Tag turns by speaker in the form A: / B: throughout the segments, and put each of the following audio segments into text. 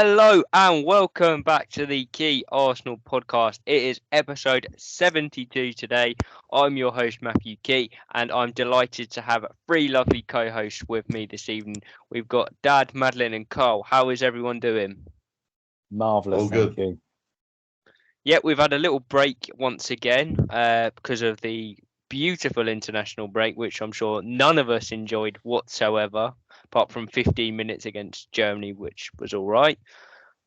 A: Hello and welcome back to the Key Arsenal podcast. It is episode 72 today. I'm your host Matthew Key and I'm delighted to have three lovely co-hosts with me this evening. We've got Dad, Madeline and Carl. How is everyone doing?
B: Marvellous, thank you.
A: Yeah, we've had a little break once again because of the beautiful international break, which I'm sure none of us enjoyed whatsoever, apart from 15 minutes against Germany, which was all right.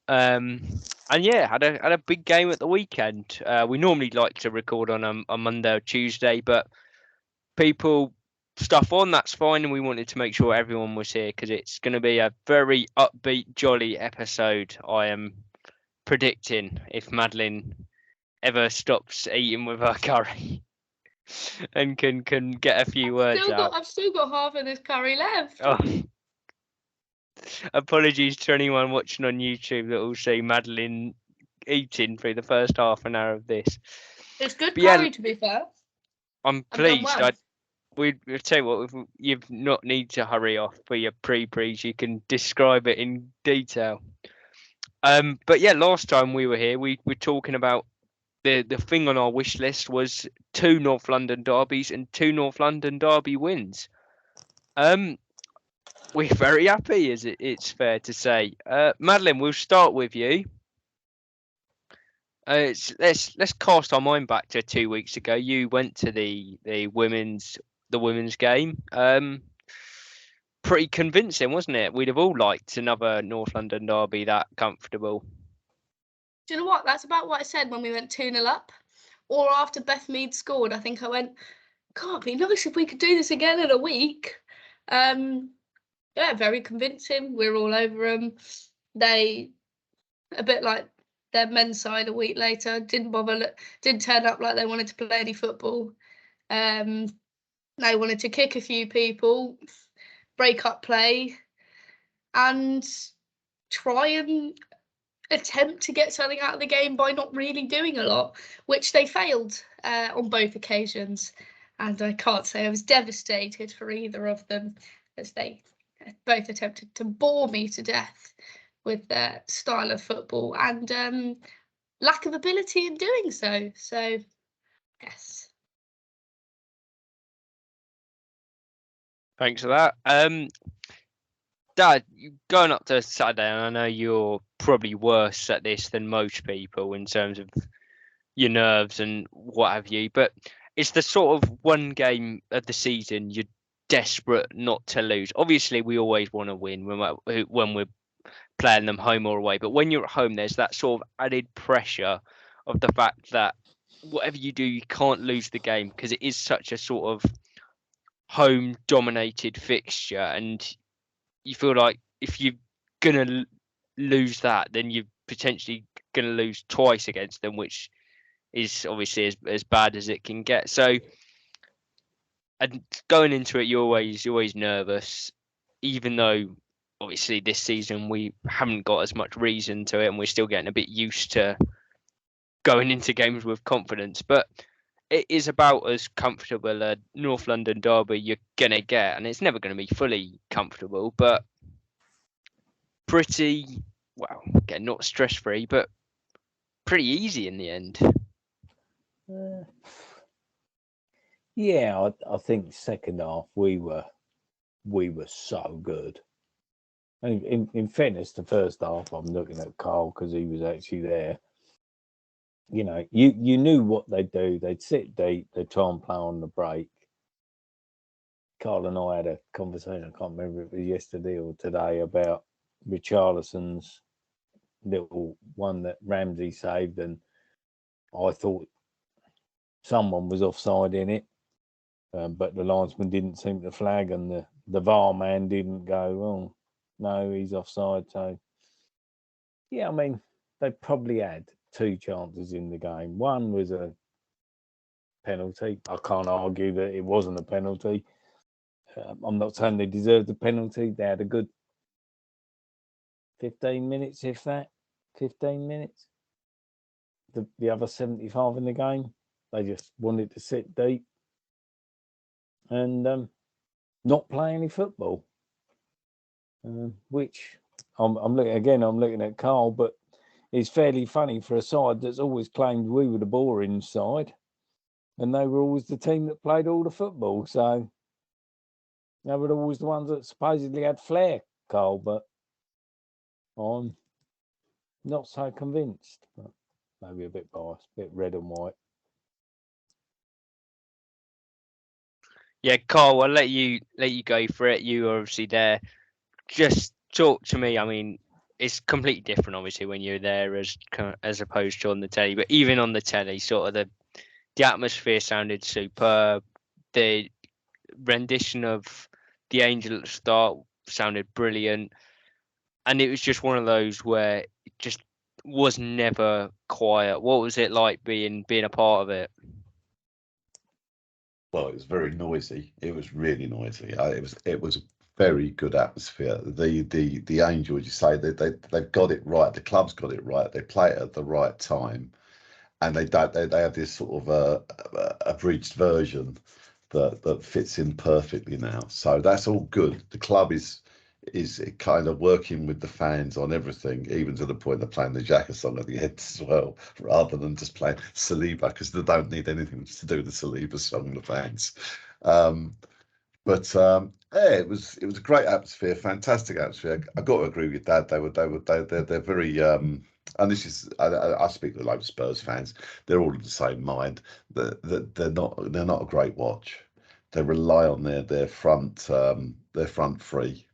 A: And yeah, had a big game at the weekend. We normally like to record on a Monday or Tuesday, but people stuff on, that's fine, and we wanted to make sure everyone was here because it's going to be a very upbeat, jolly episode. I am predicting if Madeline ever stops eating with her curry and can get a few words out.
C: I've still got half of this curry left.
A: Oh. Apologies to anyone watching on YouTube that will see Madeline eating through the first half an hour of this.
C: It's good curry, to be fair.
A: I'm pleased. We'll tell you what, you've not need to hurry off for your pre-prees. You can describe it in detail. But yeah, last time we were here, we were talking about the thing on our wish list was 2 North London derbies and 2 North London derby wins. We're very happy, it's fair to say. Madeline, we'll start with you. Let's cast our mind back to 2 weeks ago. You went to the women's game. Pretty convincing, wasn't it? We'd have all liked another North London derby that comfortable.
C: Do you know what? That's about what I said when we went 2-0 up. Or after Beth Mead scored, I think I went, God, it'd be nice if we could do this again in a week. Yeah, very convincing. We're all over them. They, a bit like their men's side a week later, didn't turn up like they wanted to play any football. They wanted to kick a few people, break up play, and try and attempt to get something out of the game by not really doing a lot, which they failed on both occasions. And I can't say I was devastated for either of them, as they both attempted to bore me to death with their style of football and lack of ability in doing so. So, yes.
A: Thanks for that. Dad, going up to Saturday, and I know you're probably worse at this than most people in terms of your nerves and what have you, but it's the sort of one game of the season you're desperate not to lose. Obviously, we always want to win when we're playing them home or away, but when you're at home, there's that sort of added pressure of the fact that whatever you do, you can't lose the game because it is such a sort of home-dominated fixture, and you feel like if you're gonna lose that, then you're potentially gonna lose twice against them, which is obviously as bad as it can get. So, and going into it, you're always nervous, even though obviously this season we haven't got as much reason to it, and we're still getting a bit used to going into games with confidence. But it is about as comfortable a North London derby you're gonna get, and it's never gonna be fully comfortable, but pretty, well, again, not stress-free, but pretty easy in the end.
B: Yeah, I think second half we were so good. And in fairness, the first half, I'm looking at Carl because he was actually there. You know, you knew what they'd do. They'd sit deep, they'd try and play on the break. Carl and I had a conversation, I can't remember if it was yesterday or today, about Richarlison's little one that Ramsey saved, and I thought someone was offside in it, but the linesman didn't seem to flag, and the VAR man didn't go, oh, no, he's offside. So, yeah, I mean, they probably had 2 chances in the game. One was a penalty. I can't argue that it wasn't a penalty. I'm not saying they deserved the penalty. They had a good 15 minutes, if that. 15 minutes. The other 75 in the game, they just wanted to sit deep and not play any football, which I'm looking at Carl, but it's fairly funny for a side that's always claimed we were the boring side, and they were always the team that played all the football. So they were always the ones that supposedly had flair, Carl. But I'm not so convinced. But maybe a bit biased, a bit red and white.
A: Yeah, Carl, I'll let you go for it. You are obviously there. Just talk to me. I mean, it's completely different, obviously, when you're there as opposed to on the telly. But even on the telly, sort of the atmosphere sounded superb. The rendition of the Angel at the start sounded brilliant, and it was just one of those where it just was never quiet. What was it like being a part of it?
D: Well, it was very noisy. It was really noisy. It was a very good atmosphere. The Angel, as you say, they've got it right. The club's got it right. They play it at the right time, and they have this sort of abridged version that fits in perfectly now. So that's all good. The club is kind of working with the fans on everything, even to the point of playing the Xhaka song at the end as well, rather than just playing Saliba, because they don't need anything to do with the Saliba song, the fans. Yeah, it was a great atmosphere, fantastic atmosphere. I got to agree with Dad. They're very and this is I speak to a lot of Spurs fans. They're all of the same mind. They're not a great watch. They rely on their front three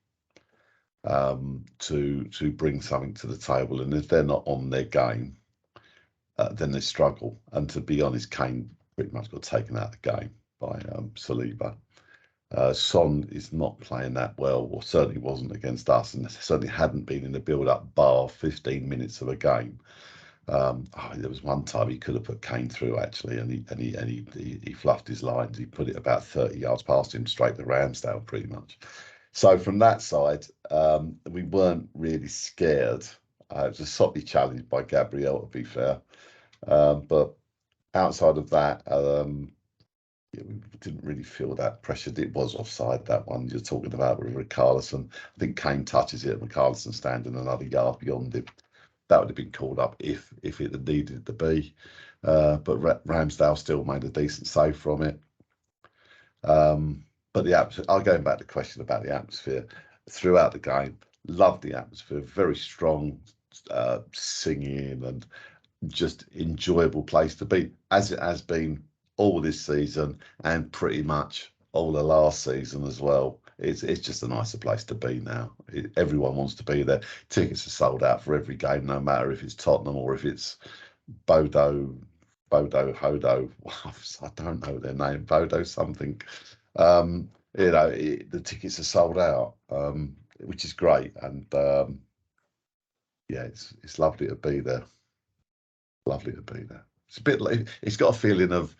D: to bring something to the table, and if they're not on their game, then they struggle. And to be honest, Kane pretty much got taken out of the game by Saliba. Son is not playing that well, or certainly wasn't against us, and certainly hadn't been in the build-up bar 15 minutes of a game. There was one time he could have put Kane through actually, and he fluffed his lines. He put it about 30 yards past him, straight to Ramsdale, pretty much. So from that side, we weren't really scared. It was a soppy challenge by Gabriel, to be fair, but outside of that, yeah, we didn't really feel that pressure. It was offside, that one you're talking about with Richarlison. I think Kane touches it, and Richarlison standing another yard beyond it. That would have been called up if it had needed to be. But Ramsdale still made a decent save from it. But the atmosphere, I'll go back to the question about the atmosphere throughout the game. Loved the atmosphere, very strong singing, and just enjoyable place to be, as it has been all this season and pretty much all the last season as well. It's just a nicer place to be now. Everyone wants to be there. Tickets are sold out for every game, no matter if it's Tottenham or if it's Hodo. I don't know their name. Bodo something. The tickets are sold out, which is great. And yeah, it's lovely to be there. Lovely to be there. It's a bit like, it's got a feeling of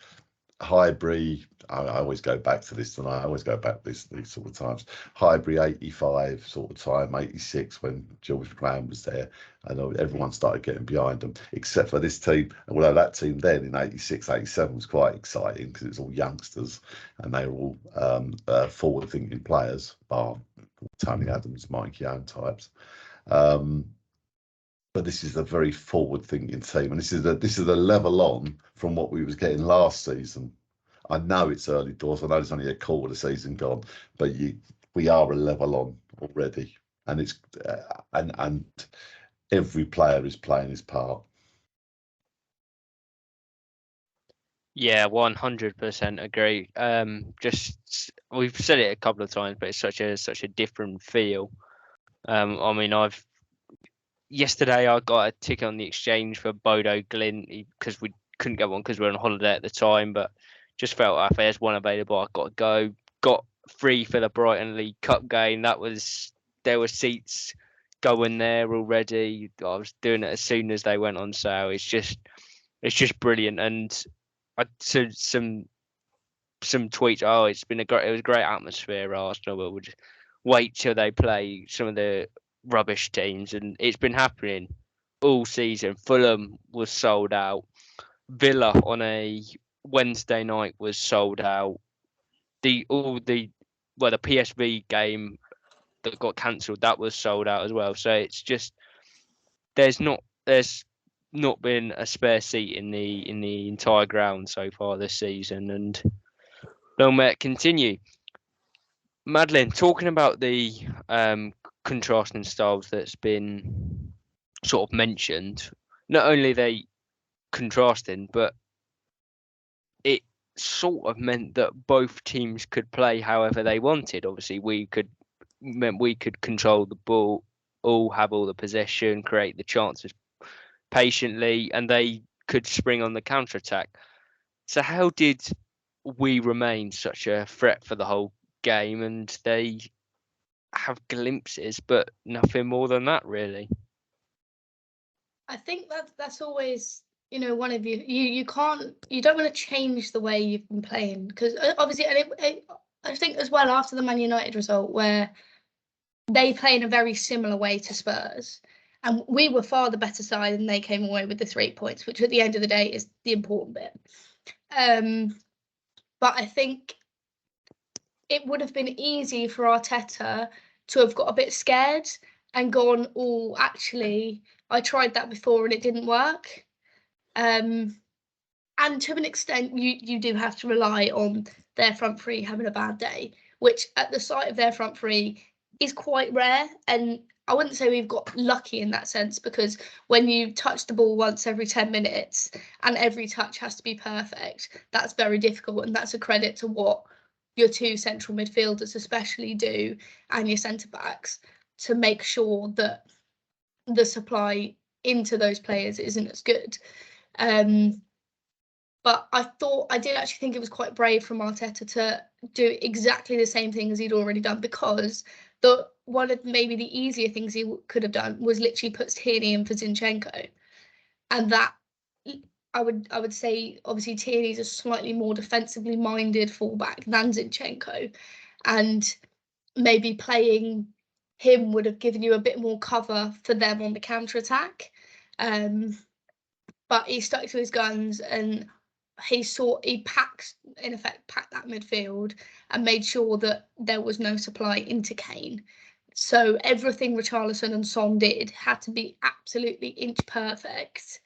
D: Highbury. I always go back to this, and I always go back to these sort of times. Highbury 85 sort of time, 86, when George Graham was there, and everyone started getting behind them, except for this team. Although that team then in 86, 87 was quite exciting because it was all youngsters and they were all forward-thinking players, bar Tony Adams, Mike Young types. But this is a very forward-thinking team, and this is a level on from what we was getting last season. I know it's early doors. I know there's only a quarter of the season gone, but we are a level on already, and it's and every player is playing his part.
A: Yeah, 100% agree. Just we've said it a couple of times, but it's such a different feel. I mean, yesterday I got a ticket on the exchange for Bodo Glint because we couldn't get one because we were on holiday at the time, but just felt if there's one available, I got to go. Got free for the Brighton League Cup game. There were seats going there already. I was doing it as soon as they went on sale. It's just brilliant. And I said some tweets. Oh, it was a great atmosphere, Arsenal, but we'll just wait till they play some of the rubbish teams, and it's been happening all season. Fulham was sold out. Villa on a Wednesday night was sold out. The PSV game that got cancelled, that was sold out as well. So it's just there's not been a spare seat in the entire ground so far this season, and long may it continue. Madeline, talking about the contrasting styles that's been sort of mentioned, not only are they contrasting, but it sort of meant that both teams could play however they wanted. Obviously, we could control the ball, all have all the possession, create the chances patiently, and they could spring on the counter attack. So how did we remain such a threat for the whole game? And they have glimpses, but nothing more than that, really.
C: I think that's always, you know, one of you don't want to change the way you've been playing, because obviously, and I think as well after the Man United result where they play in a very similar way to Spurs, and we were far the better side, and they came away with the 3 points, which at the end of the day is the important bit. But I think it would have been easy for Arteta to have got a bit scared and gone, oh, actually, I tried that before and it didn't work. And to an extent, you do have to rely on their front three having a bad day, which at the sight of their front three is quite rare. And I wouldn't say we've got lucky in that sense, because when you touch the ball once every 10 minutes and every touch has to be perfect, that's very difficult. And that's a credit to what your two central midfielders especially do, and your centre-backs, to make sure that the supply into those players isn't as good. But I did actually think it was quite brave from Arteta to do exactly the same thing as he'd already done, because one of maybe the easier things he could have done was literally put Tierney in for Zinchenko. And that, I would say, obviously Tierney's a slightly more defensively minded fullback than Zinchenko, and maybe playing him would have given you a bit more cover for them on the counter attack. But he stuck to his guns, and he packed that midfield and made sure that there was no supply into Kane. So everything Richarlison and Son did had to be absolutely inch perfect.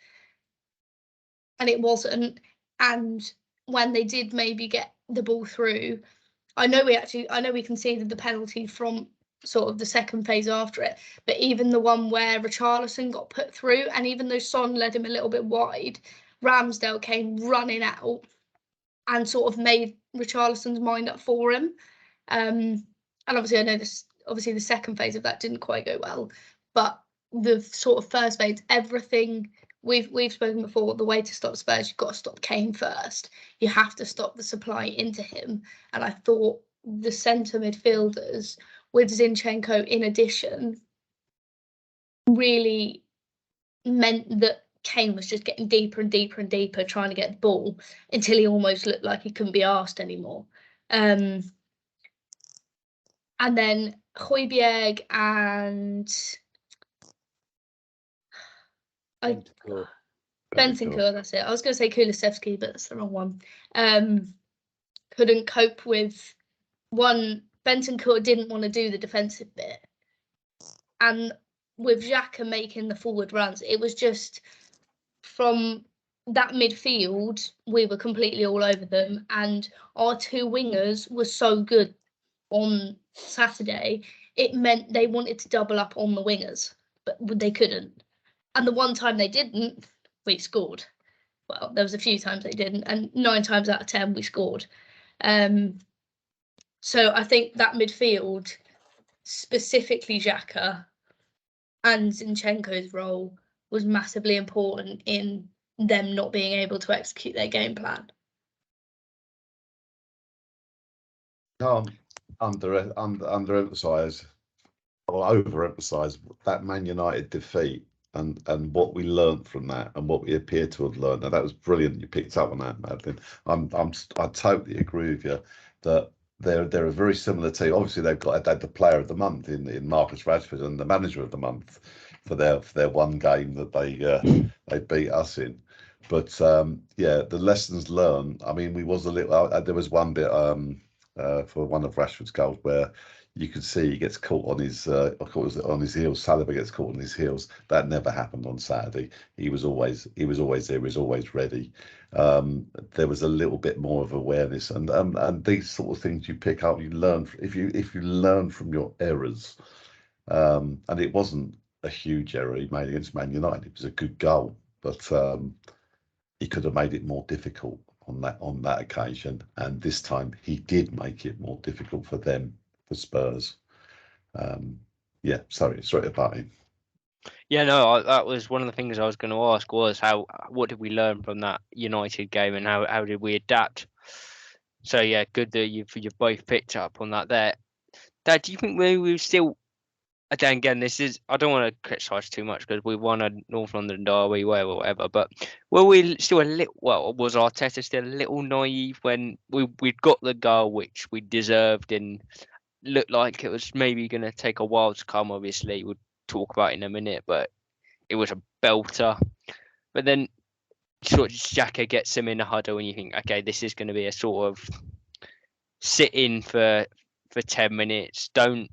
C: And it wasn't. And when they did maybe get the ball through, I know we conceded the penalty from sort of the second phase after it, but even the one where Richarlison got put through, and even though Son led him a little bit wide, Ramsdale came running out and sort of made Richarlison's mind up for him. And obviously I know obviously the second phase of that didn't quite go well, but the sort of first phase, everything we've spoken before, the way to stop Spurs, you've got to stop Kane first. You have to stop the supply into him. And I thought the centre midfielders with Zinchenko in addition really meant that Kane was just getting deeper and deeper and deeper trying to get the ball until he almost looked like he couldn't be arsed anymore. And then Højbjerg and Bentancur, that's it. I was going to say Kulusevski, but that's the wrong one. Couldn't cope with one. Bentancur didn't want to do the defensive bit, and with Xhaka making the forward runs, it was just from that midfield, we were completely all over them, and our two wingers were so good on Saturday. It meant they wanted to double up on the wingers, but they couldn't. And the one time they didn't, we scored. Well, there was a few times they didn't, and 9 times out of 10 we scored. So I think that midfield, specifically Xhaka and Zinchenko's role, was massively important in them not being able to execute their game plan.
D: Can't underemphasize or overemphasize that Man United defeat and what we learned from that and what we appear to have learned. And that was brilliant. You picked up on that, Madeline. I totally agree with you that they're a very similar team. Obviously, they've had the player of the month in Marcus Rashford and the manager of the month for their one game that they beat us in. But the lessons learned. I mean, we was a little. There was one bit for one of Rashford's goals where you could see he gets caught on his on his heels. Saliba gets caught on his heels. That never happened on Saturday. He was always there. He was always ready. There was a little bit more of awareness, and these sort of things you pick up, you learn if you learn from your errors. And it wasn't a huge error he made against Man United. It was a good goal, but he could have made it more difficult on that occasion. And this time he did make it more difficult for them. For Spurs. Yeah, sorry about it.
A: Yeah, no, that was one of the things I was going to ask was what did we learn from that United game and how did we adapt? So yeah, good that you've both picked up on that there. Dad, do you think we still again this is I don't want to criticise too much because we won a North London derby, whatever, but were we still a little was Arteta still a little naive when we'd got the goal which we deserved and looked like it was maybe going to take a while to come. Obviously, we'll talk about it in a minute, but it was a belter. But then sort of Xhaka gets him in a huddle, and you think, okay, this is going to be a sort of sit in for 10 minutes. Don't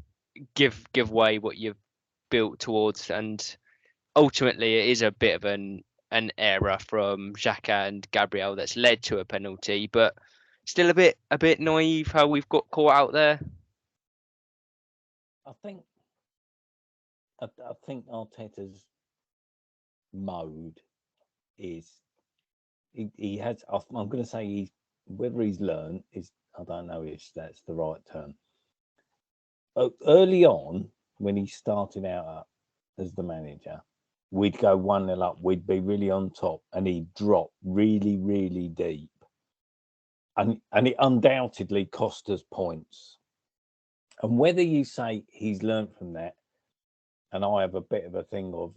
A: give way what you've built towards, and ultimately it is a bit of an error from Xhaka and Gabriel that's led to a penalty, but still a bit naive how we've got caught out there.
B: I think Arteta's mode is he has. I'm going to say whether he's learned is I don't know if that's the right term. Early on, when he started out as the manager, we'd go 1-0 up, we'd be really on top, and he'd drop really, really deep, and it undoubtedly cost us points. And whether you say he's learned from that, and I have a bit of a thing of,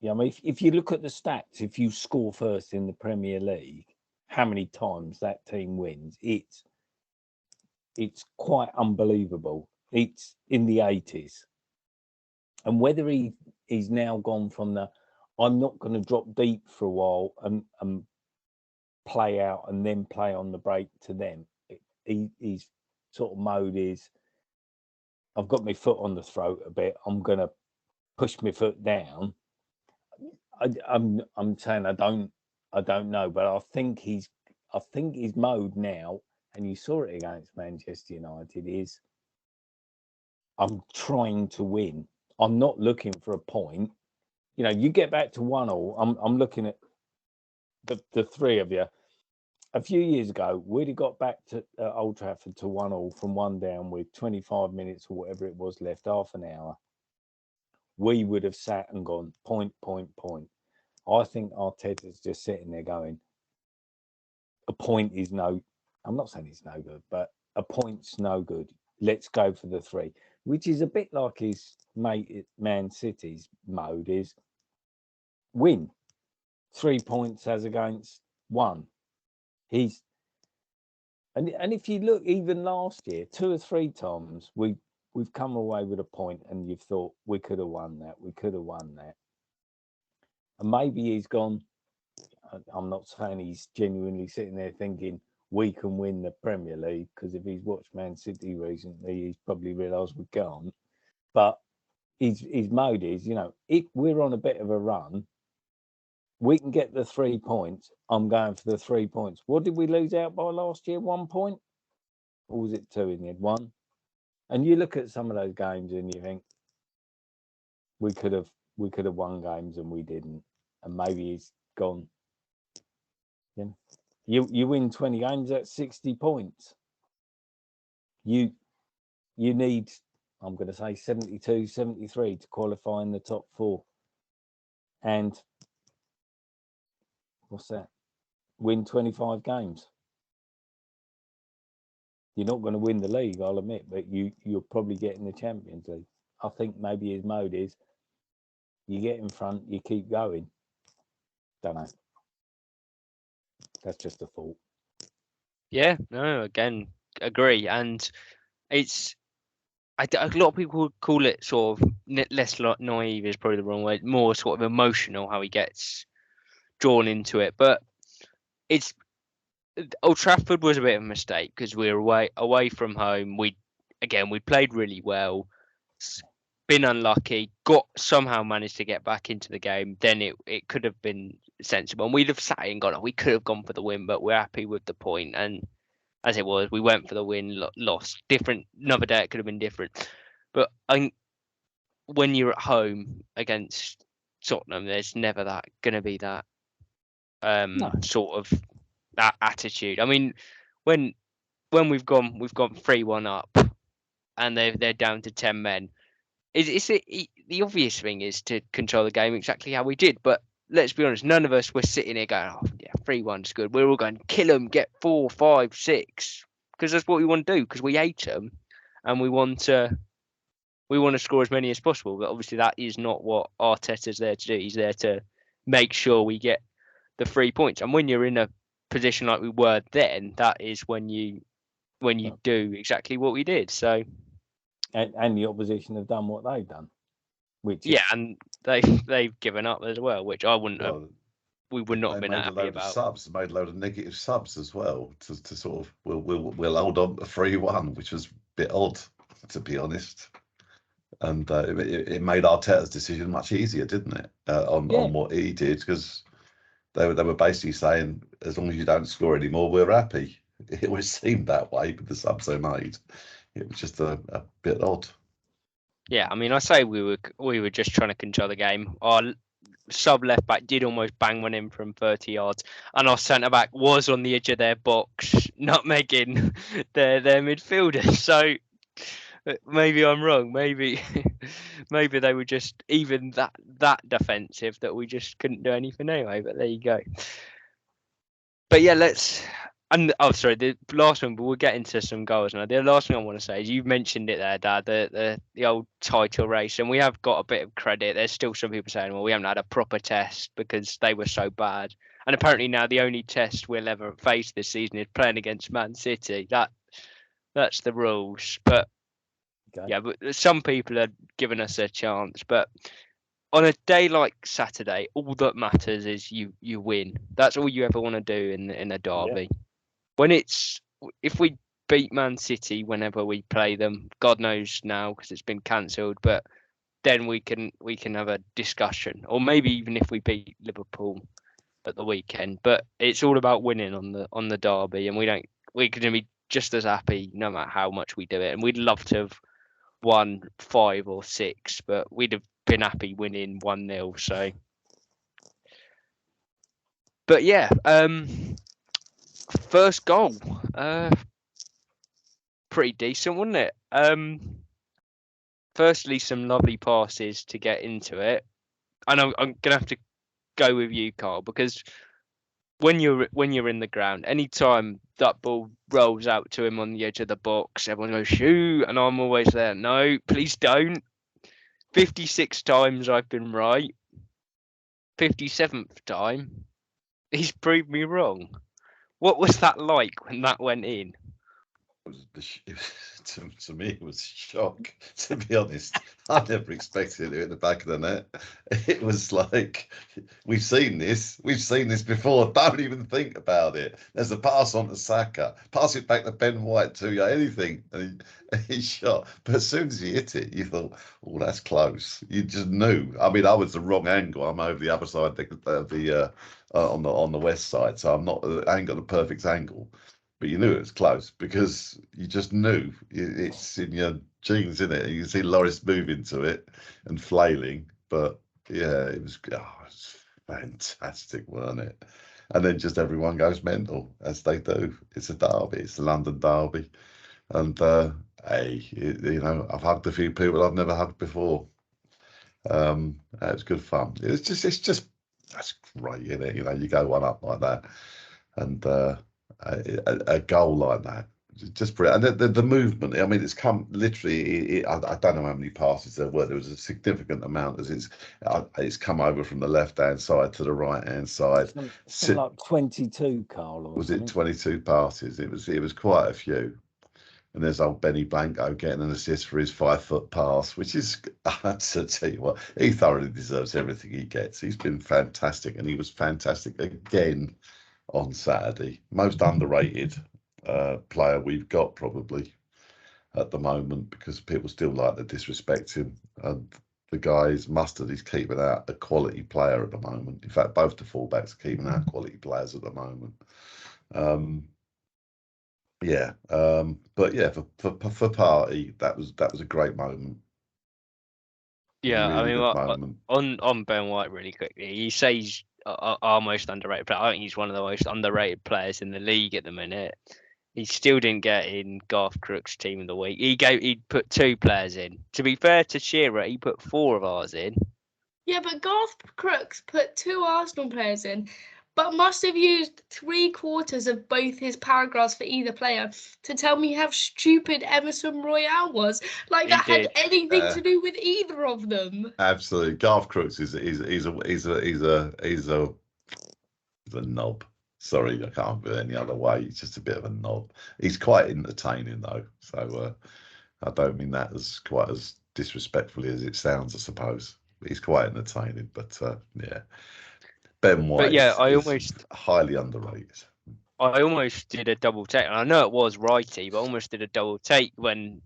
B: I mean, if you look at the stats, if you score first in the Premier League, how many times that team wins, it's quite unbelievable. It's in the 80s. And whether he's now gone from the, I'm not going to drop deep for a while and play out and then play on the break to them, he's sort of mode is, I've got my foot on the throat a bit. I'm going to push my foot down. I'm saying I don't know, but I think his mode now, and you saw it against Manchester United, is I'm trying to win. I'm not looking for a point. You get back to 1-1. I'm looking at the three of you. A few years ago, we'd have got back to Old Trafford to 1-1 from 1 down with 25 minutes or whatever it was left, half an hour. We would have sat and gone point. I think Arteta's just sitting there going, a point is no, I'm not saying it's no good, but a point's no good. Let's go for the 3, which is a bit like his mate Man City's mode is win. 3 points as against 1. And if you look, even last year, 2 or 3 times we've come away with a point, and you've thought we could have won that, and maybe he's gone. I'm not saying he's genuinely sitting there thinking we can win the Premier League, because if he's watched Man City recently, he's probably realised we can't. But his mode is, if we're on a bit of a run, we can get the 3 points. I'm going for the 3 points. What did we lose out by last year? 1 point? Or was it 2 in the end? 1? And you look at some of those games and you think we could have won games and we didn't. And maybe he's gone. You win 20 games, that's 60 points. You need, I'm going to say 72, 73 to qualify in the top 4. And what's that? Win 25 games. You're not going to win the league, I'll admit, but you'll probably get in the Champions League. I think maybe his mode is you get in front, you keep going. Don't know. That's just a thought.
A: Yeah, no, again, agree. And it's, a lot of people call it sort of less naive is probably the wrong word, more sort of emotional how he gets drawn into it. But it's Old Trafford was a bit of a mistake because we were away from home. again, we played really well, been unlucky, somehow managed to get back into the game, then it could have been sensible. And we'd have sat in and gone, we could have gone for the win, but we're happy with the point. And as it was, we went for the win, lost. Another day it could have been different. But when you're at home against Tottenham, there's never going to be that sort of that attitude. I mean, when we've gone 3-1 up, and they're down to 10 men. The obvious thing is to control the game exactly how we did. But let's be honest, none of us were sitting here going, 3-1's good. We're all going, kill them, get 4, 5, 6, because that's what we want to do. Because we hate them, and we want to score as many as possible. But obviously, that is not what Arteta's there to do. He's there to make sure we get the 3 points. And when you're in a position like we were then, that is when you do exactly what we did. So.
B: And the opposition have done what they've done,
A: and they've given up as well, which I wouldn't have. We would not have been happy about.
D: Subs made a load of negative subs as well to sort of we'll hold on to 3-1, which was a bit odd, to be honest. And it made Arteta's decision much easier, didn't it? On what he did, because they were basically saying, as long as you don't score anymore, we're happy. It always seemed that way with the subs they made. It was just a bit odd.
A: Yeah, I mean, I say we were just trying to control the game. Our sub left back did almost bang one in from 30 yards, and our centre back was on the edge of their box, nutmegging their midfielders. So maybe I'm wrong. Maybe they were just even that defensive that we just couldn't do anything anyway. But there you go. But yeah, the last one, but we'll get into some goals now. The last thing I want to say is you've mentioned it there, Dad, the old title race, and we have got a bit of credit. There's still some people saying, well, we haven't had a proper test because they were so bad. And apparently now the only test we'll ever face this season is playing against Man City. That's the rules. But yeah, but some people are giving us a chance. But on a day like Saturday, all that matters is you win. That's all you ever want to do in a derby. Yeah. If we beat Man City whenever we play them, God knows now because it's been cancelled, but then we can have a discussion, or maybe even if we beat Liverpool at the weekend. But it's all about winning on the derby, and we're going to be just as happy no matter how much we do it. And we'd love to have won 5 or 6, but we'd have been happy winning 1-0. So, but yeah, first goal, pretty decent, wasn't it? Firstly, some lovely passes to get into it, and I'm gonna have to go with you, Carl, because when you're in the ground, anytime that ball rolls out to him on the edge of the box, everyone goes shoot, and I'm always there. No, please don't. 56 times I've been right. 57th time, he's proved me wrong. What was that like when that went in?
D: To me, it was a shock, to be honest. I never expected it in the back of the net. It was like, we've seen this before. Don't even think about it. There's a pass on to Xhaka. Pass it back to Ben White too. Anything. And he shot. But as soon as he hit it, you thought, oh, that's close. You just knew. I mean, I was the wrong angle. I'm over the other side on the west side, so I ain't got the perfect angle. But you knew it was close because you just knew it's in your genes, isn't it? You can see Loris moving to it and flailing. But yeah, it was fantastic, wasn't it? And then just everyone goes mental, as they do. It's a derby. It's a London derby. And I've hugged a few people I've never hugged before. It was good fun. It's just that's great, isn't it? You go one up like that, and a goal like that, just brilliant. And the movement, I mean, it's come literally, I don't know how many passes there were. There was a significant amount as it's come over from the left-hand side to the right-hand side.
B: Something like 22, Carl.
D: Was it 22 passes? It was quite a few. And there's old Benny Blanco getting an assist for his 5-foot pass, which is, to tell you what, he thoroughly deserves everything he gets. He's been fantastic, and he was fantastic again on Saturday. Most underrated player we've got, probably. at the moment because people still like to disrespect him. And the guy's mustard. He's keeping out a quality player at the moment. In fact, both the fullbacks are keeping out quality players at the moment. But yeah, for Partey, that was a great moment.
A: Yeah,
D: Really
A: I mean,
D: good moment.
A: on Ben White really quickly, you say he's our most underrated player. I think he's one of the most underrated players in the league at the minute. He still didn't get in Garth Crooks' team of the week. He put 2 players in. To be fair to Shearer, he put 4 of ours in.
C: Yeah, but Garth Crooks put 2 Arsenal players in, but must have used 3/4 of both his paragraphs for either player to tell me how stupid Emerson Royale was. Like that had anything to do with either of them.
D: Absolutely, Garth Crooks is a knob. Sorry, I can't put it any other way. He's just a bit of a knob. He's quite entertaining though, so I don't mean that as quite as disrespectfully as it sounds, I suppose. He's quite entertaining, but yeah, Ben White is highly underrated.
A: I almost did a double take. I know it was righty, but I almost did a double take when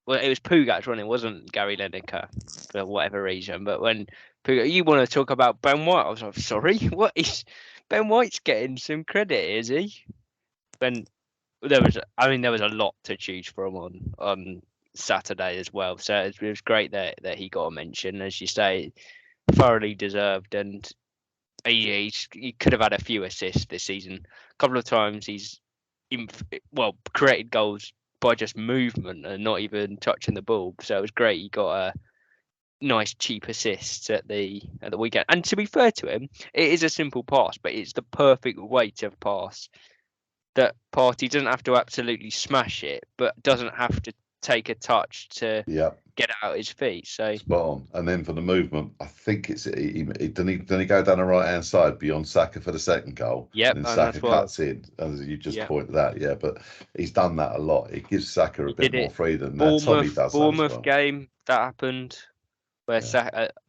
A: it was Pugat's running. It wasn't Gary Lineker for whatever reason. But when Pugat, you want to talk about Ben White, I was like, sorry, what is Ben White's getting some credit, is he? When there was a lot to choose from on Saturday as well. So it was great that he got a mention, as you say, thoroughly deserved, and he could have had a few assists this season. A couple of times he's created goals by just movement and not even touching the ball. So it was great. He got a nice cheap assist at the weekend. And to be fair to him, it is a simple pass, but it's the perfect weight of pass. That Partey doesn't have to absolutely smash it, but doesn't have to take a touch to get out his feet. So
D: spot on. And then for the movement, I think it's didn't he go down the right hand side beyond Xhaka for the second goal?
A: Yep,
D: and then Xhaka cuts in, as you just pointed out. Yeah, but he's done that a lot. It gives Xhaka a bit more freedom.
A: Bournemouth game that happened where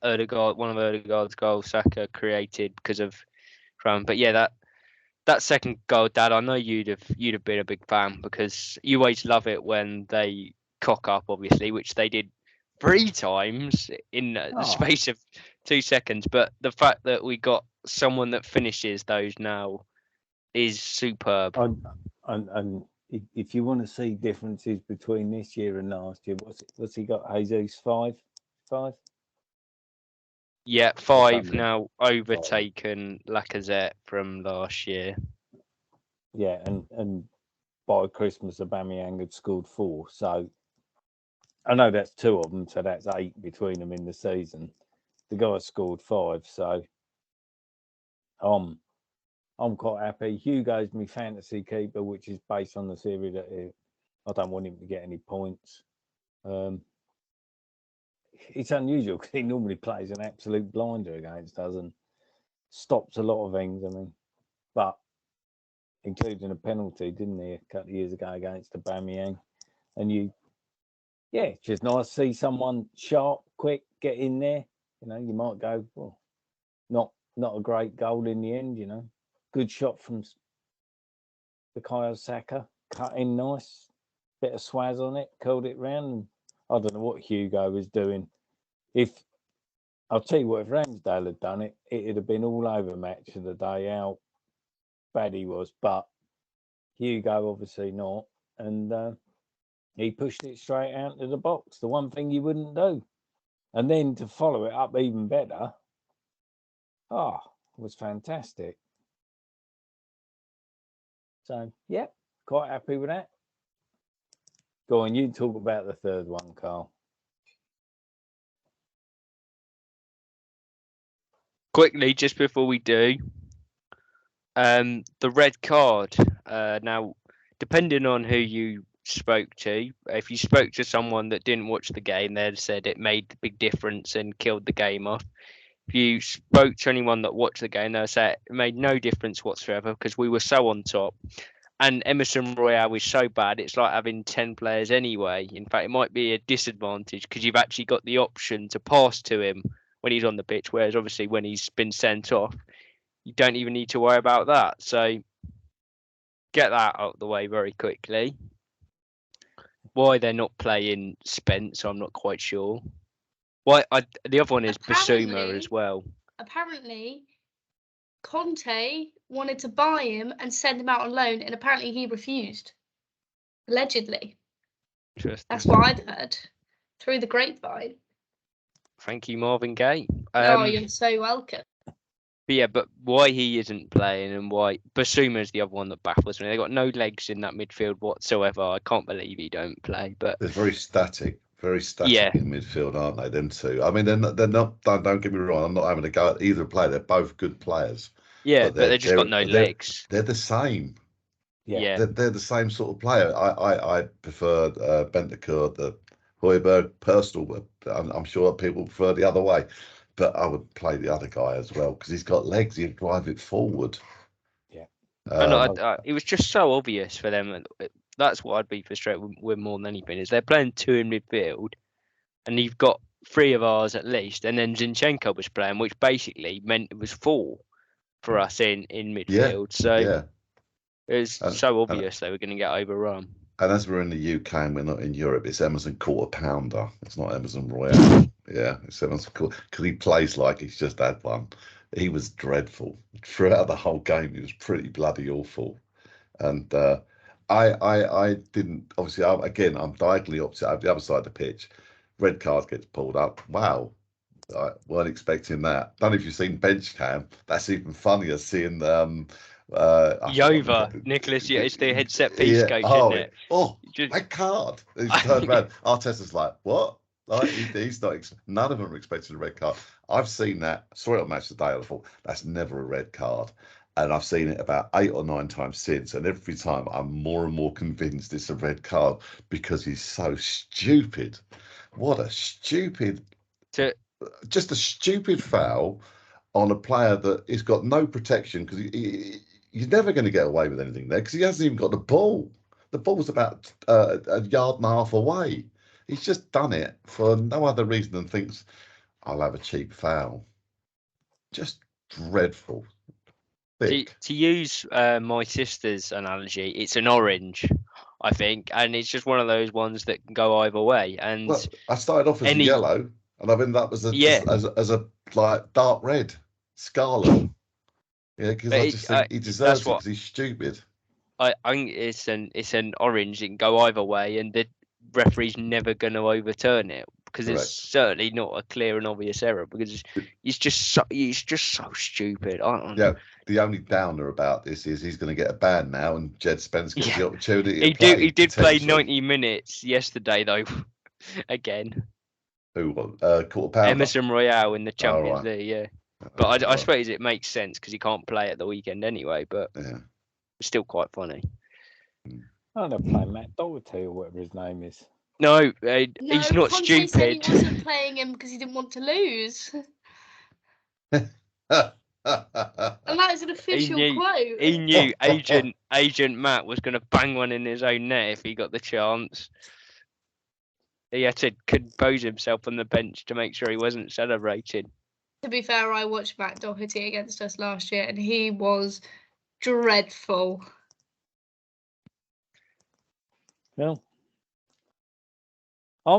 A: Odegaard, one of Odegaard's goals, Xhaka created because of Trump. But yeah, that second goal, Dad, I know you'd have been a big fan because you always love it when they cock up, obviously, which they did 3 times in the space of 2 seconds. But the fact that we got someone that finishes those now is superb.
B: And if you want to see differences between this year and last year, what's he got? Jesus 5?
A: Yeah, 5 now, overtaken Lacazette from last year.
B: Yeah, and by Christmas, Aubameyang had scored 4. So I know that's 2 of them, so that's 8 between them in the season. The guy scored 5, so I'm quite happy. Hugo's my fantasy keeper, which is based on the theory that I don't want him to get any points. It's unusual because he normally plays an absolute blinder against us and stops a lot of things. I mean, but including a penalty, didn't he, a couple of years ago against Aubameyang? And it's just nice to see someone sharp, quick, get in there. You know, you might go, well, not a great goal in the end. You know, good shot from Bukayo Saka, cut in nice, bit of swaz on it, curled it round. And I don't know what Hugo was doing. I'll tell you what, if Ramsdale had done it, it'd have been all over match of the day how bad he was. But Hugo obviously not, and he pushed it straight out to the box. The one thing you wouldn't do, and then to follow it up even better. Was fantastic. So yeah, quite happy with that. Go on, you talk about the third one, Carl.
A: Quickly, just before we do, the red card. Now, depending on who you spoke to, if you spoke to someone that didn't watch the game, they said it made a big difference and killed the game off. If you spoke to anyone that watched the game, they'll say it made no difference whatsoever because we were so on top. And Emerson Royale was so bad, it's like having 10 players anyway. In fact, it might be a disadvantage because you've actually got the option to pass to him when he's on the pitch, whereas obviously when he's been sent off, you don't even need to worry about that. So get that out of the way very quickly. why they're not playing Spence, I'm not quite sure. The other one is Basuma as well.
C: Apparently, Conte wanted to buy him and send him out on loan, and apparently he refused. Allegedly.
A: Interesting.
C: That's what I've heard through the grapevine.
A: Thank you, Marvin Gaye.
C: Oh, you're so welcome.
A: But why he isn't playing and why Basuma's the other one that baffles me. They've got no legs in that midfield whatsoever. I can't believe he don't play. But
D: they're very static in midfield, aren't they? Them two. I mean, they're not. Don't get me wrong. I'm not having a go at either player. They're both good players.
A: Yeah, but they've just got no legs.
D: They're the same.
A: Yeah.
D: They're the same sort of player. I prefer Bentancur, the Højbjerg personal, but I'm sure people prefer the other way. But I would play the other guy as well because he's got legs. He'd drive it forward.
A: Yeah. It was just so obvious for them. That's what I'd be frustrated with more than anything is they're playing two in midfield, and you've got three of ours at least, and then Zinchenko was playing, which basically meant it was four for us in midfield. So it was so obvious they were going to get overrun.
D: And as we're in the UK and we're not in Europe, it's Emerson Quarter Pounder. It's not Emerson Royale. Yeah, it's Emerson Quarter, because he plays like he's just had one. He was dreadful throughout the whole game. He was pretty bloody awful. And I didn't, obviously, I'm diagonally opposite the other side of the pitch. Red card gets pulled up. Wow. I weren't expecting that. Don't know if you've seen bench cam. That's even funnier seeing
A: Yova, Nicholas, it's the head set piece coach, isn't it?
D: Red card. He's turned around. Arteta's like, what? Like, he's not. None of them are expecting a red card. I've seen that. Saw it on Match of the Day. I thought that's never a red card, and I've seen it about 8 or 9 times since. And every time I'm more and more convinced it's a red card because he's so stupid. What a stupid. Just a stupid foul on a player that has got no protection because he's never going to get away with anything there because he hasn't even got the ball. The ball's about a yard and a half away. He's just done it for no other reason than thinks, I'll have a cheap foul. Just dreadful.
A: To use my sister's analogy, it's an orange, I think, and it's just one of those ones that can go either way. And
D: I started off as a yellow, and I've ended up as a like dark red, scarlet. Yeah, because I just think he deserves it because he's stupid.
A: I think it's an orange. It can go either way, and the referee's never going to overturn it because it's certainly not a clear and obvious error because he's just so stupid.
D: The only downer about this is he's going to get a ban now, and Jed Spence gets the opportunity. He
A: did play 90 minutes yesterday though. Again.
D: Who? Quarter pounder.
A: Emerson Royale in the Champions League, yeah. But I suppose it makes sense because he can't play at the weekend anyway. But it's still quite funny.
B: Oh, they're playing Matt Doherty or whatever his name is.
A: No, he's not
C: Conte
A: stupid.
C: Said he wasn't playing him because he didn't want to lose. And that is an official quote.
A: He knew Agent Matt was going to bang one in his own net if he got the chance. He had to compose himself on the bench to make sure he wasn't celebrating.
C: To be fair, I watched Matt Doherty against us last year, and he was dreadful.
B: Well, I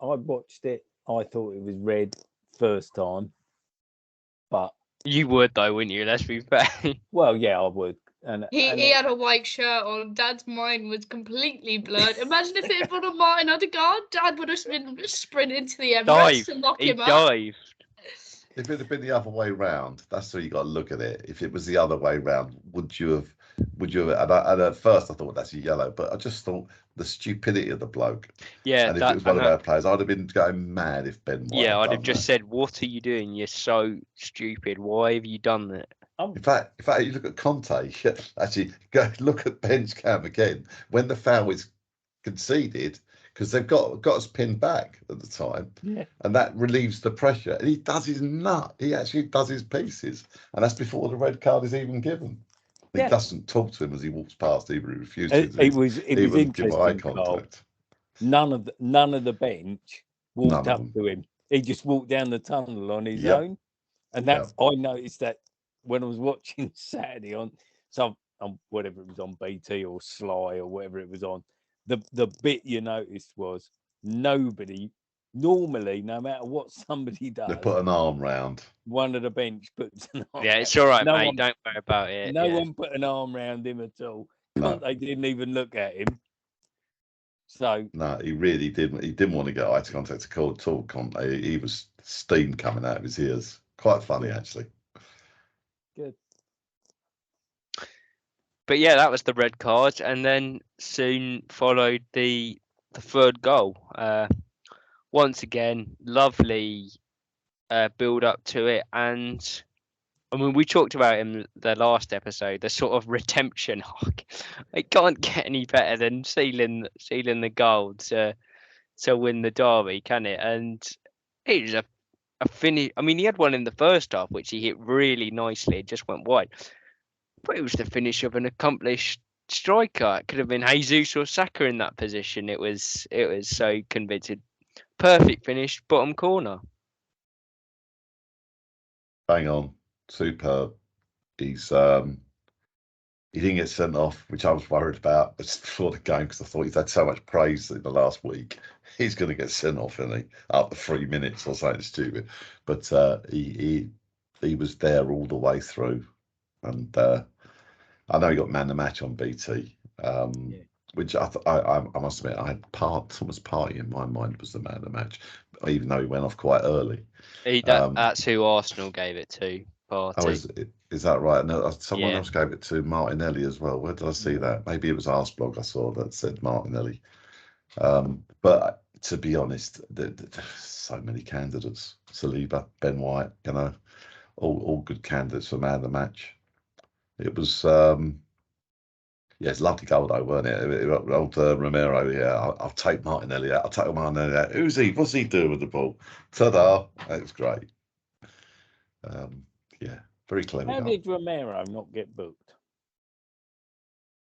B: watched it. I thought it was red first time, but
A: you would though, wouldn't you? Let's be fair.
B: Well, yeah, I would. And
C: he had a white shirt on. Dad's mind was completely blurred. Imagine if it had been on Martin Odegaard. Dad would have been sprinting to the Emirates to lock him up.
D: If it had been the other way round, that's how you got to look at it. If it was the other way round, would you have? And at first I thought that's a yellow, but I just thought the stupidity of the bloke.
A: Yeah,
D: and if it was one of our players, I'd have been going mad if Ben.
A: I'd have just said, "What are you doing? You're so stupid. Why have you done that?"
D: In fact, you look at Conte. Actually, go look at bench cam again when the foul is conceded because they've got us pinned back at the time, and that relieves the pressure. And he does his nut. He actually does his pieces, and that's before the red card is even given. He doesn't talk to him as he walks past. He refuses.
B: It was interesting. Eye contact. None of the bench walked up to him. He just walked down the tunnel on his own, and that's I noticed that when I was watching Saturday on whatever it was on BT or Sly or whatever it was on, the bit you noticed was nobody normally, no matter what somebody
D: They
B: does,
D: put an arm round.
B: one of the bench puts an arm.
A: Yeah, it's all right,
B: No
A: mate.
B: one-
A: Don't worry about it.
B: No
A: yeah.
B: one put an arm round him at all.
D: No.
B: Conte didn't even look at him. So
D: No, he really didn't. He didn't want to get eye contact at all. Conte. He was steam coming out of his ears. Quite funny, actually.
B: good.
A: But yeah, that was the red card, and then soon followed the third goal. Once again, lovely build up to it, and I mean we talked about him the last episode, the sort of redemption arc. It can't get any better than sealing the goal to win the derby, can it? And it was a finish. I mean, he had one in the first half which he hit really nicely. It just went wide, but it was the finish of an accomplished striker. It could have been Jesus or Saka in that position. It was so convincing. Perfect finish, bottom corner.
D: Bang on, superb. He's he didn't get sent off, which I was worried about before the game because I thought he's had so much praise in the last week. He's going to get sent off, isn't he? After 3 minutes or something stupid. But he was there all the way through, and I know he got man of the match on BT. Which I must admit, I had Thomas Partey in my mind was the man of the match, even though he went off quite early.
A: That's who Arsenal gave it to. Partey.
D: Oh, is that right? No, someone
A: Yeah.
D: else gave it to Martinelli as well. Where did I see that? Maybe it was Arsblog I saw that said Martinelli. But to be honest, there's so many candidates. Saliba, Ben White, all good candidates for man of the match. It was it's a lovely goal though, weren't it? Old Romero, yeah. I'll take Martinelli out. I'll take Martinelli out. Who's he? What's he doing with the ball? Ta-da! That was great. Very clever.
B: How did Romero not get booked?